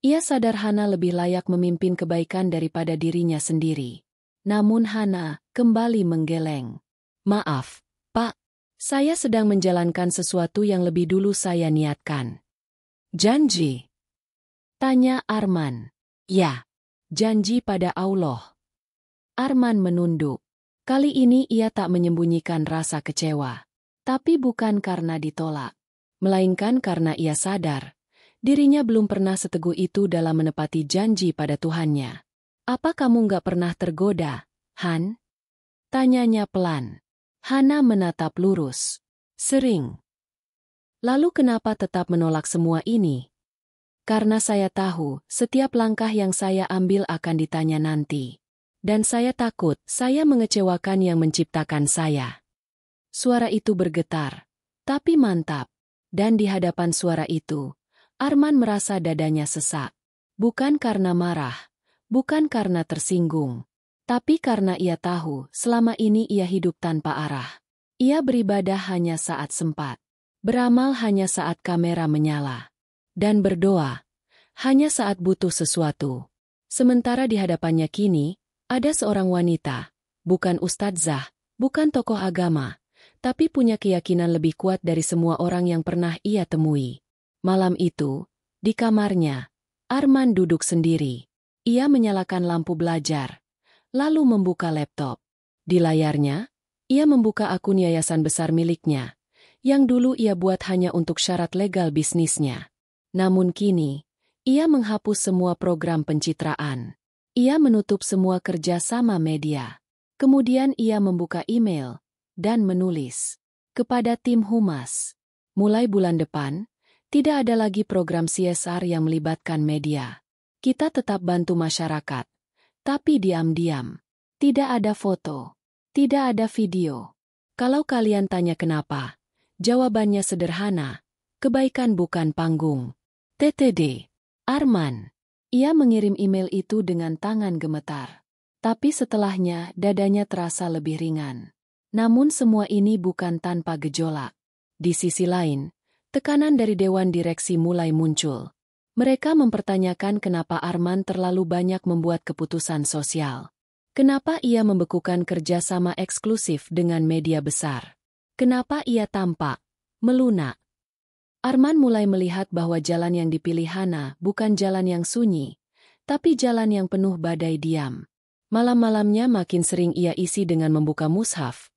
ia sadar Hana lebih layak memimpin kebaikan daripada dirinya sendiri. Namun Hana kembali menggeleng. Maaf, Pak. Saya sedang menjalankan sesuatu yang lebih dulu saya niatkan. Janji? Tanya Arman. Ya, janji pada Allah. Arman menunduk. Kali ini ia tak menyembunyikan rasa kecewa. Tapi bukan karena ditolak. Melainkan karena ia sadar, dirinya belum pernah seteguh itu dalam menepati janji pada Tuhannya. Apa kamu nggak pernah tergoda, Han? Tanyanya pelan. Hana menatap lurus. Sering. Lalu kenapa tetap menolak semua ini? Karena saya tahu, setiap langkah yang saya ambil akan ditanya nanti. Dan saya takut, saya mengecewakan yang menciptakan saya. Suara itu bergetar, tapi mantap. Dan di hadapan suara itu, Arman merasa dadanya sesak. Bukan karena marah, bukan karena tersinggung. Tapi karena ia tahu, selama ini ia hidup tanpa arah. Ia beribadah hanya saat sempat. Beramal hanya saat kamera menyala. Dan berdoa, hanya saat butuh sesuatu. Sementara di hadapannya kini, ada seorang wanita, bukan ustadzah, bukan tokoh agama, tapi punya keyakinan lebih kuat dari semua orang yang pernah ia temui. Malam itu, di kamarnya, Arman duduk sendiri. Ia menyalakan lampu belajar, lalu membuka laptop. Di layarnya, ia membuka akun yayasan besar miliknya, yang dulu ia buat hanya untuk syarat legal bisnisnya. Namun kini, ia menghapus semua program pencitraan. Ia menutup semua kerja sama media. Kemudian ia membuka email dan menulis kepada tim humas. Mulai bulan depan, tidak ada lagi program CSR yang melibatkan media. Kita tetap bantu masyarakat, tapi diam-diam. Tidak ada foto, tidak ada video. Kalau kalian tanya kenapa, jawabannya sederhana, kebaikan bukan panggung. TTD. Arman. Ia mengirim email itu dengan tangan gemetar. Tapi setelahnya dadanya terasa lebih ringan. Namun semua ini bukan tanpa gejolak. Di sisi lain, tekanan dari Dewan Direksi mulai muncul. Mereka mempertanyakan kenapa Arman terlalu banyak membuat keputusan sosial. Kenapa ia membekukan kerjasama eksklusif dengan media besar? Kenapa ia tampak melunak? Arman mulai melihat bahwa jalan yang dipilih Hana bukan jalan yang sunyi, tapi jalan yang penuh badai diam. Malam-malamnya makin sering ia isi dengan membuka mushaf,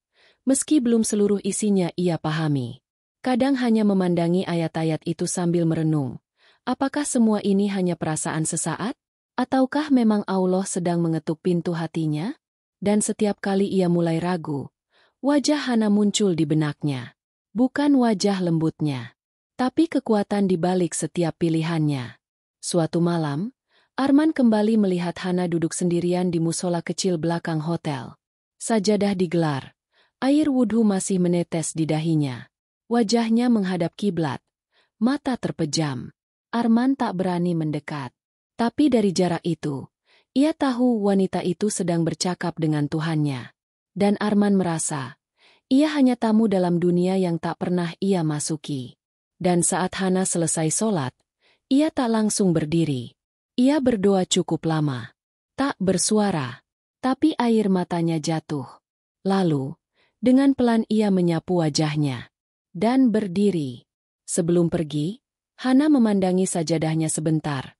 meski belum seluruh isinya ia pahami. Kadang hanya memandangi ayat-ayat itu sambil merenung. Apakah semua ini hanya perasaan sesaat? Ataukah memang Allah sedang mengetuk pintu hatinya? Dan setiap kali ia mulai ragu, wajah Hana muncul di benaknya. Bukan wajah lembutnya, tapi kekuatan di balik setiap pilihannya. Suatu malam, Arman kembali melihat Hana duduk sendirian di musola kecil belakang hotel. Sajadah digelar, air wudhu masih menetes di dahinya. Wajahnya menghadap kiblat, mata terpejam. Arman tak berani mendekat. Tapi dari jarak itu, ia tahu wanita itu sedang bercakap dengan Tuhannya. Dan Arman merasa, ia hanya tamu dalam dunia yang tak pernah ia masuki. Dan saat Hana selesai sholat, ia tak langsung berdiri. Ia berdoa cukup lama. Tak bersuara, tapi air matanya jatuh. Lalu, dengan pelan ia menyapu wajahnya. Dan berdiri. Sebelum pergi, Hana memandangi sajadahnya sebentar.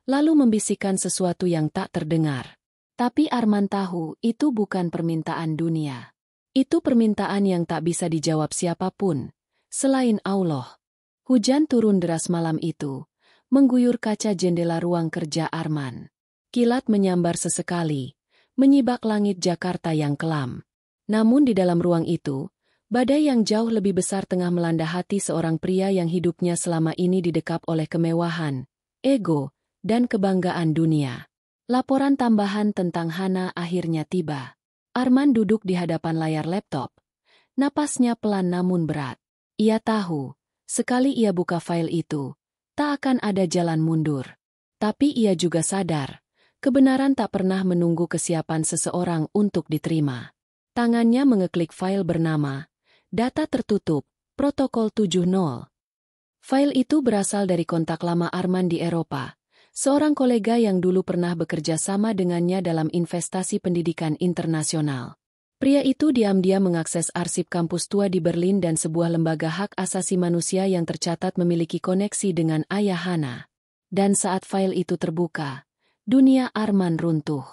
Lalu membisikkan sesuatu yang tak terdengar. Tapi Arman tahu itu bukan permintaan dunia. Itu permintaan yang tak bisa dijawab siapapun, selain Allah. Hujan turun deras malam itu, mengguyur kaca jendela ruang kerja Arman. Kilat menyambar sesekali, menyibak langit Jakarta yang kelam. Namun di dalam ruang itu, badai yang jauh lebih besar tengah melanda hati seorang pria yang hidupnya selama ini didekap oleh kemewahan, ego, dan kebanggaan dunia. Laporan tambahan tentang Hana akhirnya tiba. Arman duduk di hadapan layar laptop. Napasnya pelan namun berat. Ia tahu, sekali ia buka file itu, tak akan ada jalan mundur. Tapi ia juga sadar, kebenaran tak pernah menunggu kesiapan seseorang untuk diterima. Tangannya mengeklik file bernama Data Tertutup, Protokol 70. File itu berasal dari kontak lama Arman di Eropa, seorang kolega yang dulu pernah bekerja sama dengannya dalam investasi pendidikan internasional. Pria itu diam-diam mengakses arsip kampus tua di Berlin dan sebuah lembaga hak asasi manusia yang tercatat memiliki koneksi dengan ayah Hana. Dan saat file itu terbuka, dunia Arman runtuh.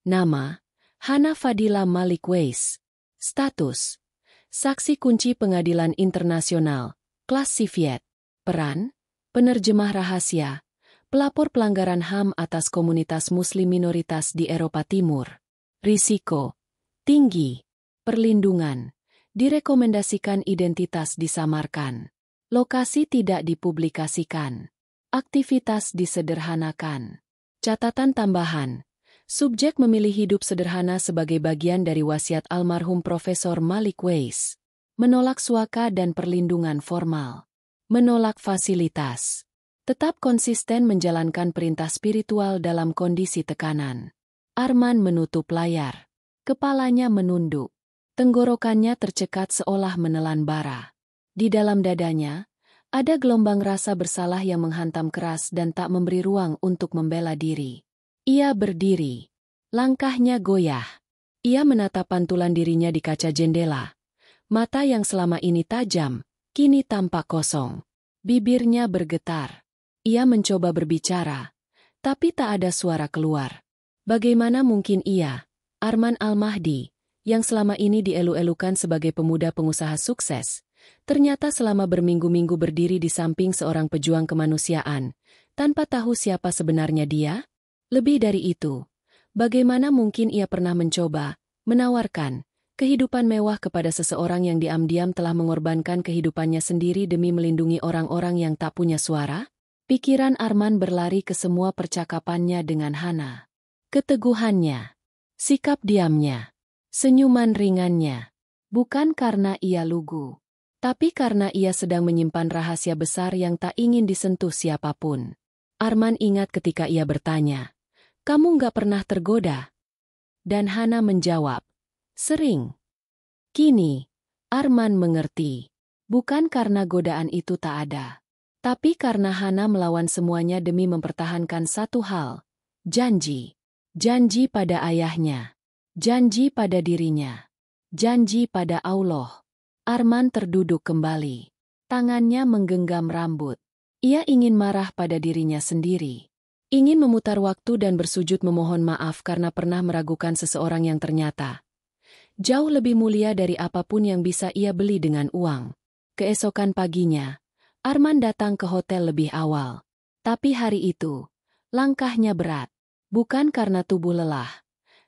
Nama, Hana Fadila Malik Weiss. Status, saksi kunci pengadilan internasional, kelas Soviet. Peran, penerjemah rahasia, pelapor pelanggaran HAM atas komunitas muslim minoritas di Eropa Timur. Risiko, tinggi. Perlindungan, direkomendasikan identitas disamarkan. Lokasi tidak dipublikasikan. Aktivitas disederhanakan. Catatan tambahan, subjek memilih hidup sederhana sebagai bagian dari wasiat almarhum Profesor Malik Weiss. Menolak suaka dan perlindungan formal. Menolak fasilitas. Tetap konsisten menjalankan perintah spiritual dalam kondisi tekanan. Arman menutup layar. Kepalanya menunduk. Tenggorokannya tercekat seolah menelan bara. Di dalam dadanya, ada gelombang rasa bersalah yang menghantam keras dan tak memberi ruang untuk membela diri. Ia berdiri. Langkahnya goyah. Ia menatap pantulan dirinya di kaca jendela. Mata yang selama ini tajam, kini tampak kosong. Bibirnya bergetar. Ia mencoba berbicara, tapi tak ada suara keluar. Bagaimana mungkin ia, Arman Al-Mahdi, yang selama ini dielu-elukan sebagai pemuda pengusaha sukses, ternyata selama berminggu-minggu berdiri di samping seorang pejuang kemanusiaan, tanpa tahu siapa sebenarnya dia? Lebih dari itu, bagaimana mungkin ia pernah mencoba, menawarkan, kehidupan mewah kepada seseorang yang diam-diam telah mengorbankan kehidupannya sendiri demi melindungi orang-orang yang tak punya suara? Pikiran Arman berlari ke semua percakapannya dengan Hana. Keteguhannya, sikap diamnya, senyuman ringannya. Bukan karena ia lugu, tapi karena ia sedang menyimpan rahasia besar yang tak ingin disentuh siapapun. Arman ingat ketika ia bertanya, "Kamu nggak pernah tergoda?" Dan Hana menjawab, "Sering." Kini, Arman mengerti. Bukan karena godaan itu tak ada. Tapi karena Hana melawan semuanya demi mempertahankan satu hal. Janji. Janji pada ayahnya. Janji pada dirinya. Janji pada Allah. Arman terduduk kembali. Tangannya menggenggam rambut. Ia ingin marah pada dirinya sendiri. Ingin memutar waktu dan bersujud memohon maaf karena pernah meragukan seseorang yang ternyata jauh lebih mulia dari apapun yang bisa ia beli dengan uang. Keesokan paginya, Arman datang ke hotel lebih awal. Tapi hari itu, langkahnya berat. Bukan karena tubuh lelah,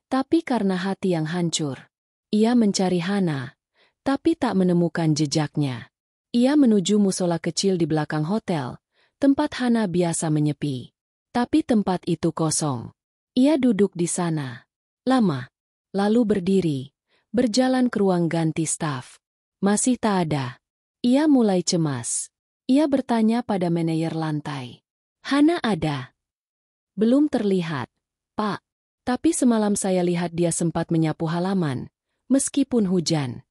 tapi karena hati yang hancur. Ia mencari Hana, tapi tak menemukan jejaknya. Ia menuju musola kecil di belakang hotel, tempat Hana biasa menyepi. Tapi tempat itu kosong. Ia duduk di sana. Lama. Lalu berdiri. Berjalan ke ruang ganti staf. Masih tak ada. Ia mulai cemas. Ia bertanya pada manajer lantai. "Hana ada?" "Belum terlihat, Pak. Tapi semalam saya lihat dia sempat menyapu halaman, meskipun hujan."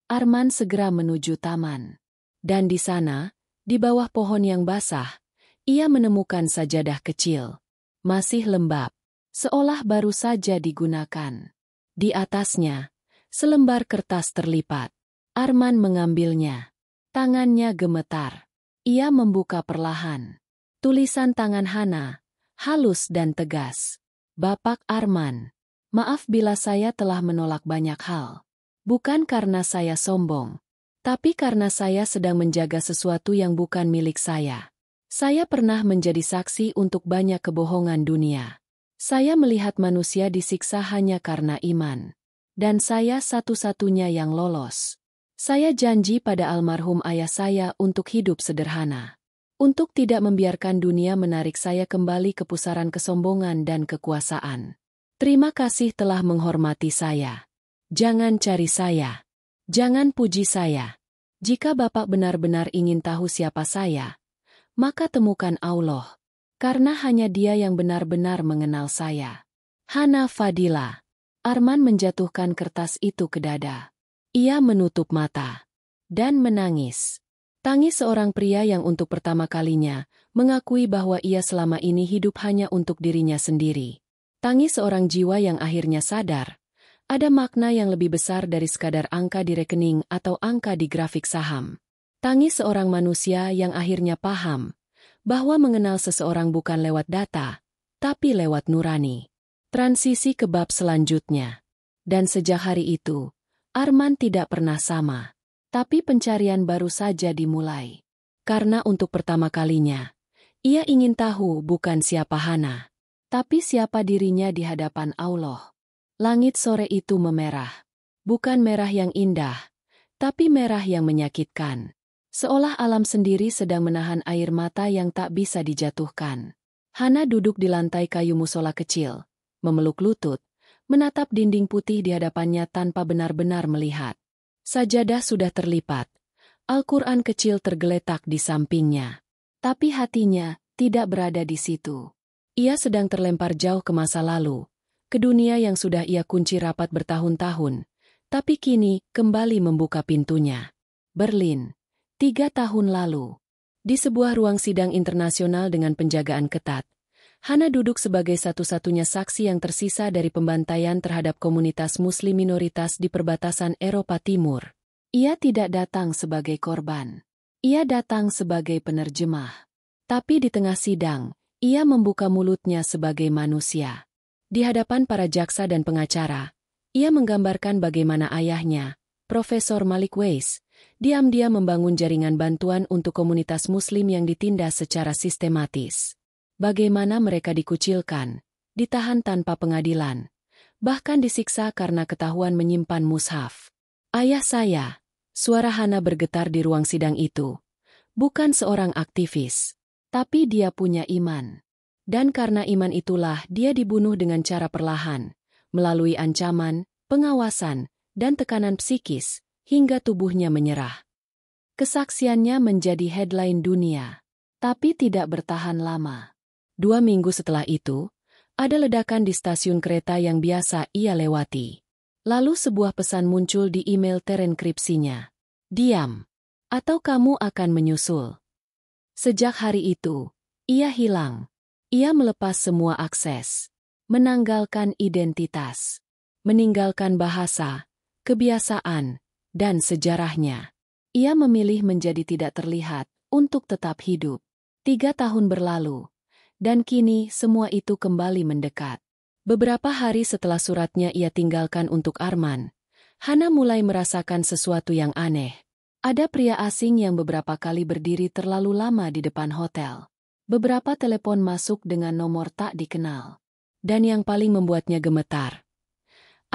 Arman segera menuju taman. Dan di sana, di bawah pohon yang basah, ia menemukan sajadah kecil. Masih lembab, seolah baru saja digunakan. Di atasnya, selembar kertas terlipat. Arman mengambilnya. Tangannya gemetar. Ia membuka perlahan. Tulisan tangan Hana, halus dan tegas. "Bapak Arman, maaf bila saya telah menolak banyak hal. Bukan karena saya sombong, tapi karena saya sedang menjaga sesuatu yang bukan milik saya. Saya pernah menjadi saksi untuk banyak kebohongan dunia. Saya melihat manusia disiksa hanya karena iman. Dan saya satu-satunya yang lolos. Saya janji pada almarhum ayah saya untuk hidup sederhana. Untuk tidak membiarkan dunia menarik saya kembali ke pusaran kesombongan dan kekuasaan. Terima kasih telah menghormati saya. Jangan cari saya. Jangan puji saya. Jika Bapak benar-benar ingin tahu siapa saya, maka temukan Allah. Karena hanya Dia yang benar-benar mengenal saya. Hana Fadila. Arman menjatuhkan kertas itu ke dada. Ia menutup mata dan menangis. Tangis seorang pria yang untuk pertama kalinya mengakui bahwa ia selama ini hidup hanya untuk dirinya sendiri. Tangis seorang jiwa yang akhirnya sadar, ada makna yang lebih besar dari sekadar angka di rekening atau angka di grafik saham. Tangis seorang manusia yang akhirnya paham bahwa mengenal seseorang bukan lewat data, tapi lewat nurani. Transisi ke bab selanjutnya. Dan sejak hari itu, Arman tidak pernah sama. Tapi pencarian baru saja dimulai. Karena untuk pertama kalinya, ia ingin tahu bukan siapa Hana, tapi siapa dirinya di hadapan Allah. Langit sore itu memerah. Bukan merah yang indah, tapi merah yang menyakitkan. Seolah alam sendiri sedang menahan air mata yang tak bisa dijatuhkan. Hana duduk di lantai kayu musola kecil, memeluk lutut, menatap dinding putih di hadapannya tanpa benar-benar melihat. Sajadah sudah terlipat. Al-Quran kecil tergeletak di sampingnya. Tapi hatinya tidak berada di situ. Ia sedang terlempar jauh ke masa lalu, ke dunia yang sudah ia kunci rapat bertahun-tahun, tapi kini kembali membuka pintunya. Berlin, 3 tahun lalu. Di sebuah ruang sidang internasional dengan penjagaan ketat, Hana duduk sebagai satu-satunya saksi yang tersisa dari pembantaian terhadap komunitas Muslim minoritas di perbatasan Eropa Timur. Ia tidak datang sebagai korban. Ia datang sebagai penerjemah. Tapi di tengah sidang, ia membuka mulutnya sebagai manusia. Di hadapan para jaksa dan pengacara, ia menggambarkan bagaimana ayahnya, Profesor Malik Weiss, diam-diam membangun jaringan bantuan untuk komunitas Muslim yang ditindas secara sistematis. Bagaimana mereka dikucilkan, ditahan tanpa pengadilan, bahkan disiksa karena ketahuan menyimpan mushaf. Ayah saya, suara Hana bergetar di ruang sidang itu, bukan seorang aktivis, tapi dia punya iman. Dan karena iman itulah dia dibunuh dengan cara perlahan, melalui ancaman, pengawasan, dan tekanan psikis, hingga tubuhnya menyerah. Kesaksiannya menjadi headline dunia, tapi tidak bertahan lama. 2 minggu setelah itu, ada ledakan di stasiun kereta yang biasa ia lewati. Lalu sebuah pesan muncul di email terenkripsinya. Diam, atau kamu akan menyusul. Sejak hari itu, ia hilang. Ia melepas semua akses. Menanggalkan identitas. Meninggalkan bahasa, kebiasaan, dan sejarahnya. Ia memilih menjadi tidak terlihat untuk tetap hidup. 3 tahun berlalu. Dan kini semua itu kembali mendekat. Beberapa hari setelah suratnya ia tinggalkan untuk Arman, Hana mulai merasakan sesuatu yang aneh. Ada pria asing yang beberapa kali berdiri terlalu lama di depan hotel. Beberapa telepon masuk dengan nomor tak dikenal. Dan yang paling membuatnya gemetar,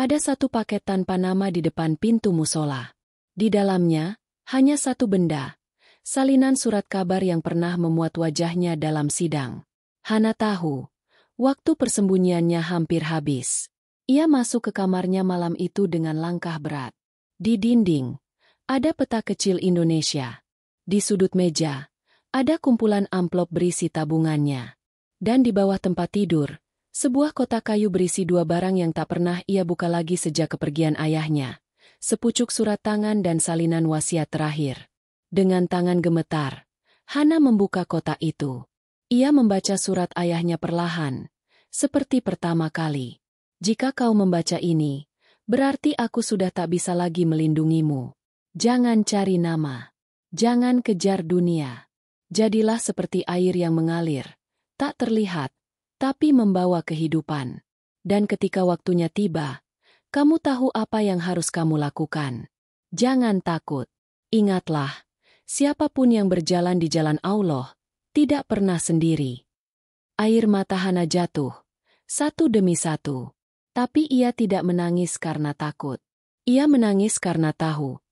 ada satu paket tanpa nama di depan pintu musola. Di dalamnya, hanya satu benda, salinan surat kabar yang pernah memuat wajahnya dalam sidang. Hana tahu, waktu persembunyiannya hampir habis. Ia masuk ke kamarnya malam itu dengan langkah berat. Di dinding, ada peta kecil Indonesia. Di sudut meja, ada kumpulan amplop berisi tabungannya. Dan di bawah tempat tidur, sebuah kotak kayu berisi 2 barang yang tak pernah ia buka lagi sejak kepergian ayahnya. Sepucuk surat tangan dan salinan wasiat terakhir. Dengan tangan gemetar, Hana membuka kotak itu. Ia membaca surat ayahnya perlahan, seperti pertama kali. Jika kau membaca ini, berarti aku sudah tak bisa lagi melindungimu. Jangan cari nama. Jangan kejar dunia. Jadilah seperti air yang mengalir, tak terlihat, tapi membawa kehidupan. Dan ketika waktunya tiba, kamu tahu apa yang harus kamu lakukan. Jangan takut. Ingatlah, siapapun yang berjalan di jalan Allah, tidak pernah sendiri. Air mata Hana jatuh, satu demi satu. Tapi ia tidak menangis karena takut. Ia menangis karena tahu.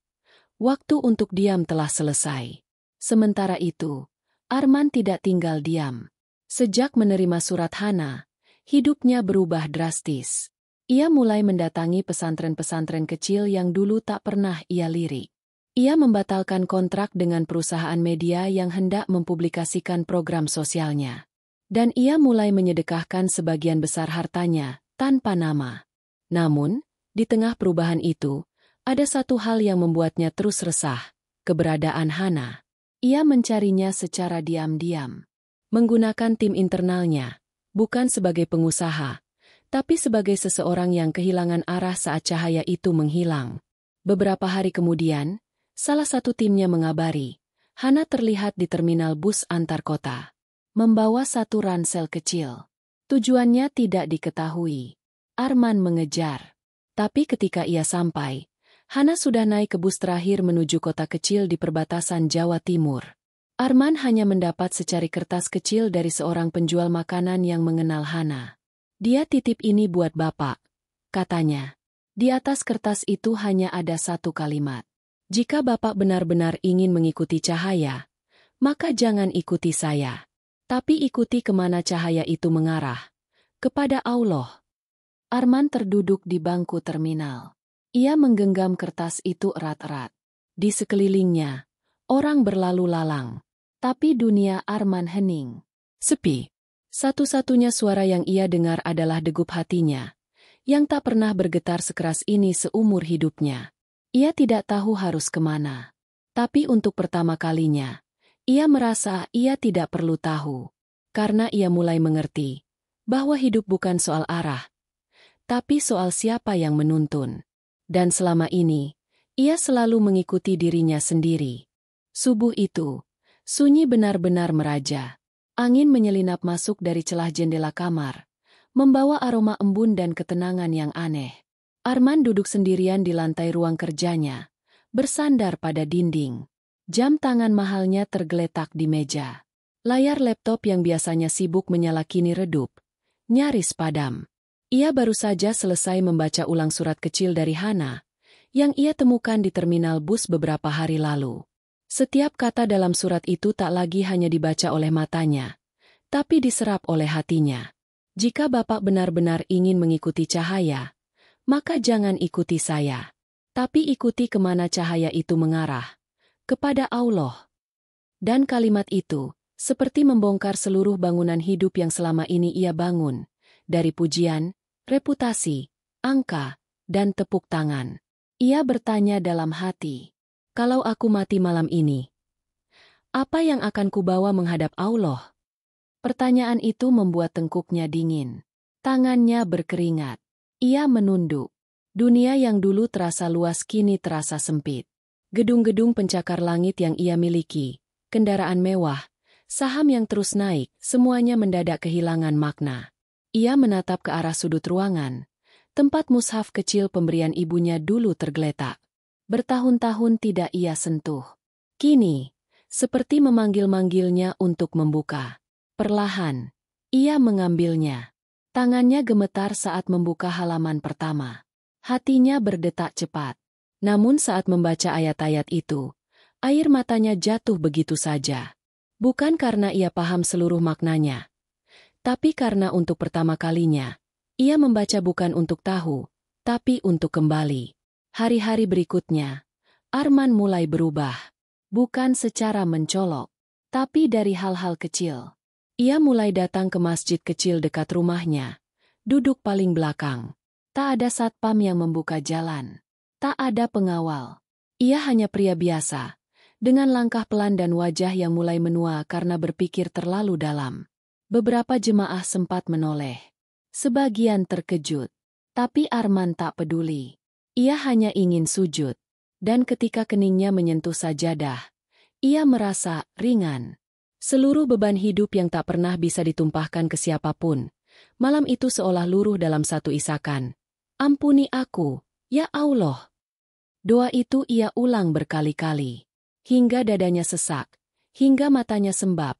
Waktu untuk diam telah selesai. Sementara itu, Arman tidak tinggal diam. Sejak menerima surat Hana, hidupnya berubah drastis. Ia mulai mendatangi pesantren-pesantren kecil yang dulu tak pernah ia lirik. Ia membatalkan kontrak dengan perusahaan media yang hendak mempublikasikan program sosialnya. Dan ia mulai menyedekahkan sebagian besar hartanya, tanpa nama. Namun, di tengah perubahan itu, ada satu hal yang membuatnya terus resah, keberadaan Hana. Ia mencarinya secara diam-diam. Menggunakan tim internalnya, bukan sebagai pengusaha, tapi sebagai seseorang yang kehilangan arah saat cahaya itu menghilang. Beberapa hari kemudian, salah satu timnya mengabari, Hana terlihat di terminal bus antar kota. Membawa satu ransel kecil. Tujuannya tidak diketahui. Arman mengejar. Tapi ketika ia sampai, Hana sudah naik ke bus terakhir menuju kota kecil di perbatasan Jawa Timur. Arman hanya mendapat secari kertas kecil dari seorang penjual makanan yang mengenal Hana. Dia titip ini buat Bapak, katanya. Di atas kertas itu hanya ada satu kalimat. Jika Bapak benar-benar ingin mengikuti cahaya, maka jangan ikuti saya. Tapi ikuti kemana cahaya itu mengarah. Kepada Allah. Arman terduduk di bangku terminal. Ia menggenggam kertas itu erat-erat. Di sekelilingnya, orang berlalu lalang. Tapi dunia Arman hening. Sepi. Satu-satunya suara yang ia dengar adalah degup hatinya, yang tak pernah bergetar sekeras ini seumur hidupnya. Ia tidak tahu harus kemana. Tapi untuk pertama kalinya, ia merasa ia tidak perlu tahu. Karena ia mulai mengerti bahwa hidup bukan soal arah, tapi soal siapa yang menuntun. Dan selama ini, ia selalu mengikuti dirinya sendiri. Subuh itu, sunyi benar-benar meraja. Angin menyelinap masuk dari celah jendela kamar, membawa aroma embun dan ketenangan yang aneh. Arman duduk sendirian di lantai ruang kerjanya, bersandar pada dinding. Jam tangan mahalnya tergeletak di meja. Layar laptop yang biasanya sibuk menyala kini redup, nyaris padam. Ia baru saja selesai membaca ulang surat kecil dari Hana, yang ia temukan di terminal bus beberapa hari lalu. Setiap kata dalam surat itu tak lagi hanya dibaca oleh matanya, tapi diserap oleh hatinya. Jika Bapak benar-benar ingin mengikuti cahaya, maka jangan ikuti saya, tapi ikuti kemana cahaya itu mengarah, kepada Allah. Dan kalimat itu, seperti membongkar seluruh bangunan hidup yang selama ini ia bangun, dari pujian, reputasi, angka, dan tepuk tangan. Ia bertanya dalam hati, kalau aku mati malam ini, apa yang akan kubawa menghadap Allah? Pertanyaan itu membuat tengkuknya dingin. Tangannya berkeringat. Ia menunduk. Dunia yang dulu terasa luas kini terasa sempit. Gedung-gedung pencakar langit yang ia miliki, kendaraan mewah, saham yang terus naik, semuanya mendadak kehilangan makna. Ia menatap ke arah sudut ruangan, tempat mushaf kecil pemberian ibunya dulu tergeletak. Bertahun-tahun tidak ia sentuh. Kini, seperti memanggil-manggilnya untuk membuka. Perlahan, ia mengambilnya. Tangannya gemetar saat membuka halaman pertama. Hatinya berdetak cepat. Namun saat membaca ayat-ayat itu, air matanya jatuh begitu saja. Bukan karena ia paham seluruh maknanya, tapi karena untuk pertama kalinya, ia membaca bukan untuk tahu, tapi untuk kembali. Hari-hari berikutnya, Arman mulai berubah. Bukan secara mencolok, tapi dari hal-hal kecil. Ia mulai datang ke masjid kecil dekat rumahnya, duduk paling belakang. Tak ada satpam yang membuka jalan. Tak ada pengawal. Ia hanya pria biasa, dengan langkah pelan dan wajah yang mulai menua karena berpikir terlalu dalam. Beberapa jemaah sempat menoleh. Sebagian terkejut. Tapi Arman tak peduli. Ia hanya ingin sujud. Dan ketika keningnya menyentuh sajadah, ia merasa ringan. Seluruh beban hidup yang tak pernah bisa ditumpahkan ke siapapun, malam itu seolah luruh dalam satu isakan. Ampuni aku, ya Allah. Doa itu ia ulang berkali-kali. Hingga dadanya sesak, hingga matanya sembab,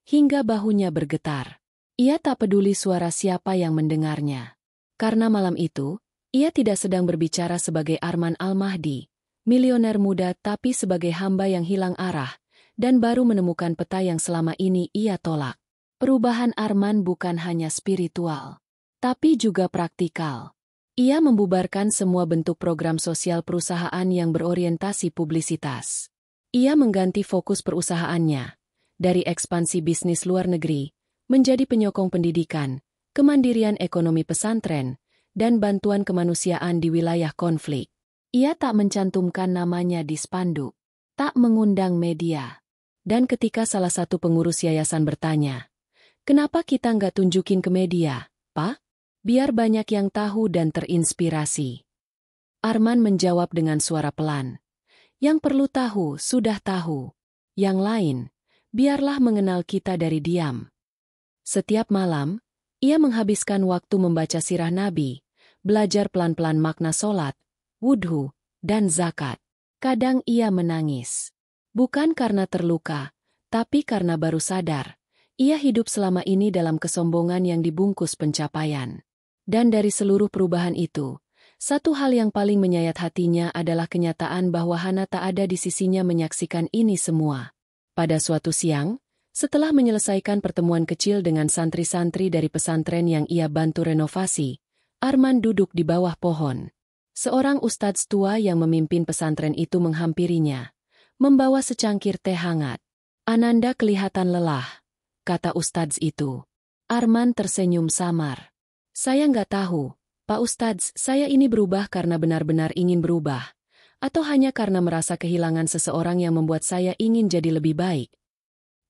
hingga bahunya bergetar. Ia tak peduli suara siapa yang mendengarnya. Karena malam itu, ia tidak sedang berbicara sebagai Arman Al-Mahdi, milioner muda tapi sebagai hamba yang hilang arah, dan baru menemukan peta yang selama ini ia tolak. Perubahan Arman bukan hanya spiritual, tapi juga praktikal. Ia membubarkan semua bentuk program sosial perusahaan yang berorientasi publisitas. Ia mengganti fokus perusahaannya dari ekspansi bisnis luar negeri menjadi penyokong pendidikan, kemandirian ekonomi pesantren, dan bantuan kemanusiaan di wilayah konflik. Ia tak mencantumkan namanya di spanduk, tak mengundang media. Dan ketika salah satu pengurus yayasan bertanya, "Kenapa kita nggak tunjukin ke media, Pak? Biar banyak yang tahu dan terinspirasi." Arman menjawab dengan suara pelan, "Yang perlu tahu, sudah tahu. Yang lain, biarlah mengenal kita dari diam." Setiap malam, ia menghabiskan waktu membaca sirah Nabi, belajar pelan-pelan makna solat, wudhu, dan zakat. Kadang ia menangis. Bukan karena terluka, tapi karena baru sadar. Ia hidup selama ini dalam kesombongan yang dibungkus pencapaian. Dan dari seluruh perubahan itu, satu hal yang paling menyayat hatinya adalah kenyataan bahwa Hana tak ada di sisinya menyaksikan ini semua. Pada suatu siang, setelah menyelesaikan pertemuan kecil dengan santri-santri dari pesantren yang ia bantu renovasi, Arman duduk di bawah pohon. Seorang ustadz tua yang memimpin pesantren itu menghampirinya, membawa secangkir teh hangat. "Ananda kelihatan lelah," kata ustadz itu. Arman tersenyum samar. "Saya nggak tahu, Pak Ustadz, saya ini berubah karena benar-benar ingin berubah, atau hanya karena merasa kehilangan seseorang yang membuat saya ingin jadi lebih baik."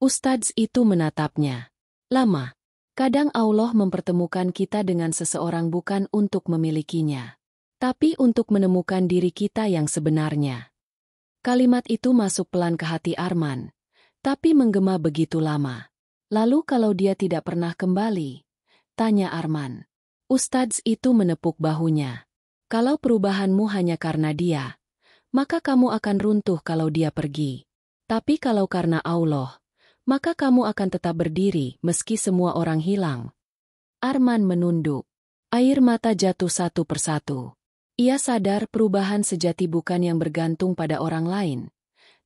Ustadz itu menatapnya. "Lama. Kadang Allah mempertemukan kita dengan seseorang bukan untuk memilikinya, tapi untuk menemukan diri kita yang sebenarnya." Kalimat itu masuk pelan ke hati Arman, tapi menggema begitu lama. "Lalu kalau dia tidak pernah kembali?" tanya Arman. Ustadz itu menepuk bahunya. "Kalau perubahanmu hanya karena dia, maka kamu akan runtuh kalau dia pergi. Tapi kalau karena Allah, maka kamu akan tetap berdiri meski semua orang hilang." Arman menunduk. Air mata jatuh satu persatu. Ia sadar perubahan sejati bukan yang bergantung pada orang lain,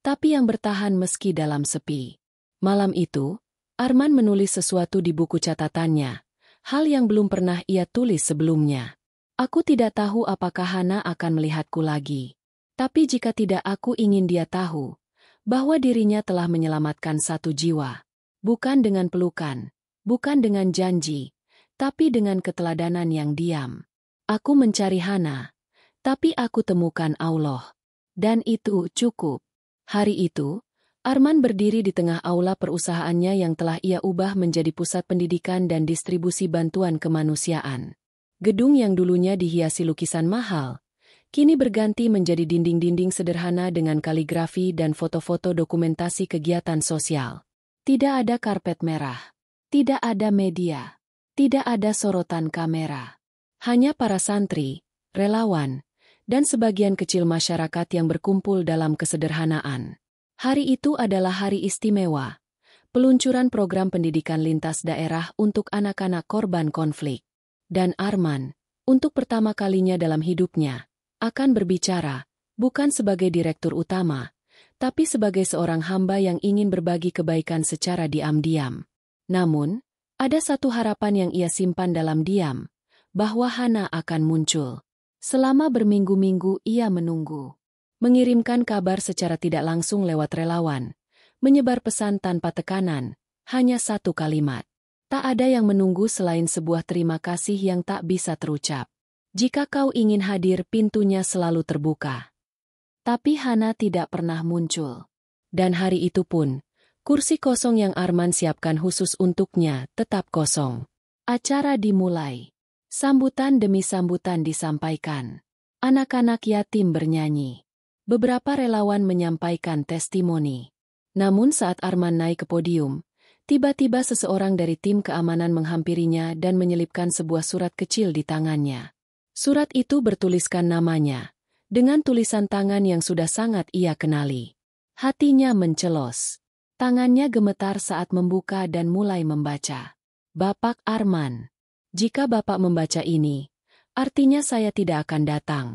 tapi yang bertahan meski dalam sepi. Malam itu, Arman menulis sesuatu di buku catatannya, hal yang belum pernah ia tulis sebelumnya. "Aku tidak tahu apakah Hana akan melihatku lagi. Tapi jika tidak, aku ingin dia tahu bahwa dirinya telah menyelamatkan satu jiwa. Bukan dengan pelukan, bukan dengan janji, tapi dengan keteladanan yang diam. Aku mencari Hana, tapi aku temukan Allah. Dan itu cukup." Hari itu, Arman berdiri di tengah aula perusahaannya yang telah ia ubah menjadi pusat pendidikan dan distribusi bantuan kemanusiaan. Gedung yang dulunya dihiasi lukisan mahal, kini berganti menjadi dinding-dinding sederhana dengan kaligrafi dan foto-foto dokumentasi kegiatan sosial. Tidak ada karpet merah, tidak ada media, tidak ada sorotan kamera. Hanya para santri, relawan, dan sebagian kecil masyarakat yang berkumpul dalam kesederhanaan. Hari itu adalah hari istimewa, peluncuran program pendidikan lintas daerah untuk anak-anak korban konflik. Dan Arman, untuk pertama kalinya dalam hidupnya, akan berbicara, bukan sebagai direktur utama, tapi sebagai seorang hamba yang ingin berbagi kebaikan secara diam-diam. Namun, ada satu harapan yang ia simpan dalam diam, bahwa Hana akan muncul. Selama berminggu-minggu ia menunggu. Mengirimkan kabar secara tidak langsung lewat relawan, menyebar pesan tanpa tekanan, hanya satu kalimat. Tak ada yang menunggu selain sebuah terima kasih yang tak bisa terucap. Jika kau ingin hadir, pintunya selalu terbuka. Tapi Hana tidak pernah muncul. Dan hari itu pun, kursi kosong yang Arman siapkan khusus untuknya tetap kosong. Acara dimulai. Sambutan demi sambutan disampaikan. Anak-anak yatim bernyanyi. Beberapa relawan menyampaikan testimoni. Namun saat Arman naik ke podium, tiba-tiba seseorang dari tim keamanan menghampirinya dan menyelipkan sebuah surat kecil di tangannya. Surat itu bertuliskan namanya, dengan tulisan tangan yang sudah sangat ia kenali. Hatinya mencelos. Tangannya gemetar saat membuka dan mulai membaca. Bapak Arman. Jika Bapak membaca ini, artinya saya tidak akan datang.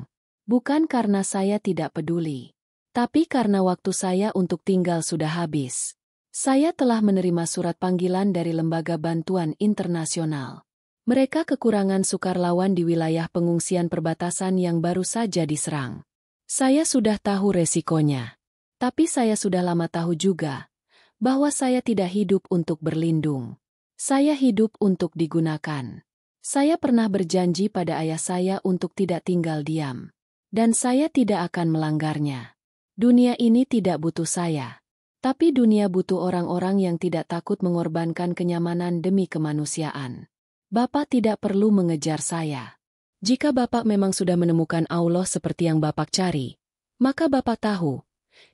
Bukan karena saya tidak peduli, tapi karena waktu saya untuk tinggal sudah habis. Saya telah menerima surat panggilan dari Lembaga Bantuan Internasional. Mereka kekurangan sukarelawan di wilayah pengungsian perbatasan yang baru saja diserang. Saya sudah tahu resikonya. Tapi saya sudah lama tahu juga bahwa saya tidak hidup untuk berlindung. Saya hidup untuk digunakan. Saya pernah berjanji pada ayah saya untuk tidak tinggal diam. Dan saya tidak akan melanggarnya. Dunia ini tidak butuh saya. Tapi dunia butuh orang-orang yang tidak takut mengorbankan kenyamanan demi kemanusiaan. Bapak tidak perlu mengejar saya. Jika Bapak memang sudah menemukan Allah seperti yang Bapak cari, maka Bapak tahu,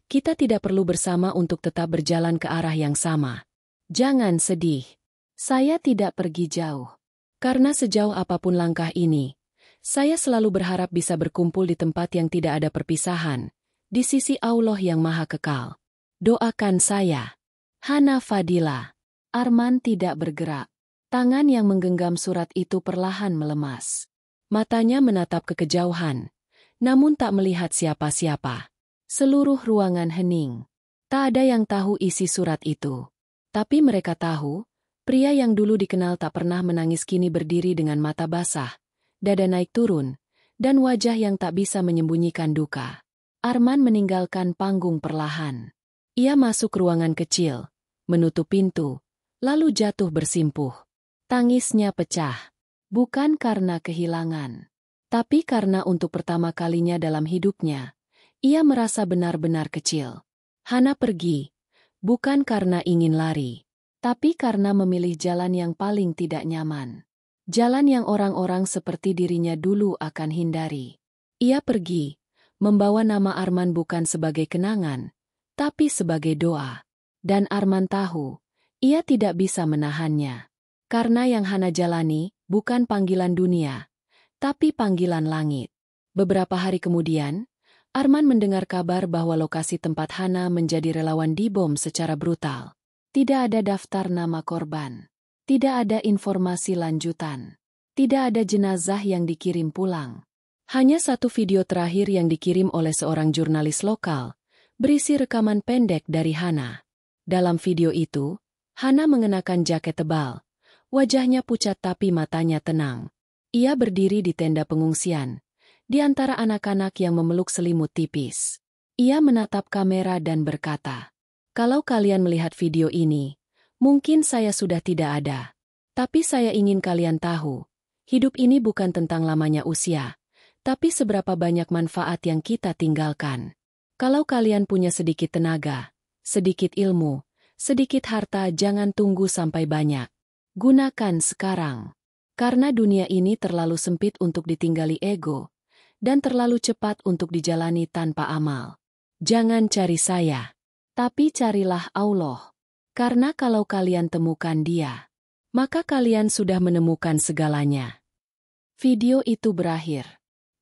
kita tidak perlu bersama untuk tetap berjalan ke arah yang sama. Jangan sedih. Saya tidak pergi jauh. Karena sejauh apapun langkah ini, saya selalu berharap bisa berkumpul di tempat yang tidak ada perpisahan, di sisi Allah yang Maha Kekal. Doakan saya. Hana Fadila. Arman tidak bergerak. Tangan yang menggenggam surat itu perlahan melemas. Matanya menatap ke kejauhan, namun tak melihat siapa-siapa. Seluruh ruangan hening. Tak ada yang tahu isi surat itu. Tapi mereka tahu, pria yang dulu dikenal tak pernah menangis kini berdiri dengan mata basah, dada naik turun, dan wajah yang tak bisa menyembunyikan duka. Arman meninggalkan panggung perlahan. Ia masuk ruangan kecil, menutup pintu, lalu jatuh bersimpuh. Tangisnya pecah. Bukan karena kehilangan, tapi karena untuk pertama kalinya dalam hidupnya, ia merasa benar-benar kecil. Hana pergi, bukan karena ingin lari, tapi karena memilih jalan yang paling tidak nyaman. Jalan yang orang-orang seperti dirinya dulu akan hindari. Ia pergi, membawa nama Arman bukan sebagai kenangan, tapi sebagai doa. Dan Arman tahu, ia tidak bisa menahannya. Karena yang Hana jalani, bukan panggilan dunia, tapi panggilan langit. Beberapa hari kemudian, Arman mendengar kabar bahwa lokasi tempat Hana menjadi relawan dibom secara brutal. Tidak ada daftar nama korban. Tidak ada informasi lanjutan. Tidak ada jenazah yang dikirim pulang. Hanya satu video terakhir yang dikirim oleh seorang jurnalis lokal, berisi rekaman pendek dari Hana. Dalam video itu, Hana mengenakan jaket tebal. Wajahnya pucat tapi matanya tenang. Ia berdiri di tenda pengungsian, di antara anak-anak yang memeluk selimut tipis. Ia menatap kamera dan berkata, "Kalau kalian melihat video ini, mungkin saya sudah tidak ada. Tapi saya ingin kalian tahu, hidup ini bukan tentang lamanya usia, tapi seberapa banyak manfaat yang kita tinggalkan. Kalau kalian punya sedikit tenaga, sedikit ilmu, sedikit harta, jangan tunggu sampai banyak. Gunakan sekarang. Karena dunia ini terlalu sempit untuk ditinggali ego, dan terlalu cepat untuk dijalani tanpa amal. Jangan cari saya, tapi carilah Allah. Karena kalau kalian temukan Dia, maka kalian sudah menemukan segalanya." Video itu berakhir.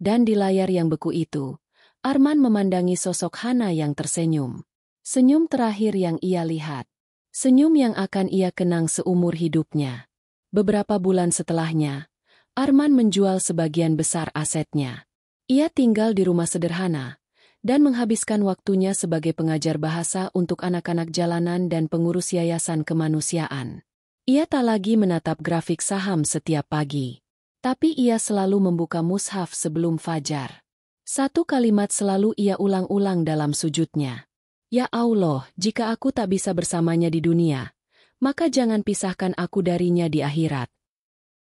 Dan di layar yang beku itu, Arman memandangi sosok Hana yang tersenyum. Senyum terakhir yang ia lihat. Senyum yang akan ia kenang seumur hidupnya. Beberapa bulan setelahnya, Arman menjual sebagian besar asetnya. Ia tinggal di rumah sederhana, dan menghabiskan waktunya sebagai pengajar bahasa untuk anak-anak jalanan dan pengurus yayasan kemanusiaan. Ia tak lagi menatap grafik saham setiap pagi. Tapi ia selalu membuka mushaf sebelum fajar. Satu kalimat selalu ia ulang-ulang dalam sujudnya. "Ya Allah, jika aku tak bisa bersamanya di dunia, maka jangan pisahkan aku darinya di akhirat."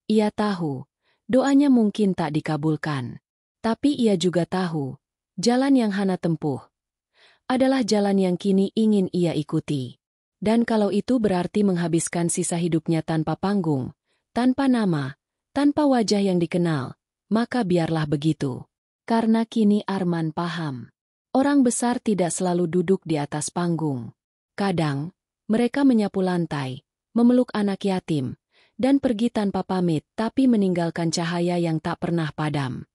Ia tahu, doanya mungkin tak dikabulkan. Tapi ia juga tahu, jalan yang Hana tempuh adalah jalan yang kini ingin ia ikuti. Dan kalau itu berarti menghabiskan sisa hidupnya tanpa panggung, tanpa nama, tanpa wajah yang dikenal, maka biarlah begitu. Karena kini Arman paham. Orang besar tidak selalu duduk di atas panggung. Kadang, mereka menyapu lantai, memeluk anak yatim, dan pergi tanpa pamit tapi meninggalkan cahaya yang tak pernah padam.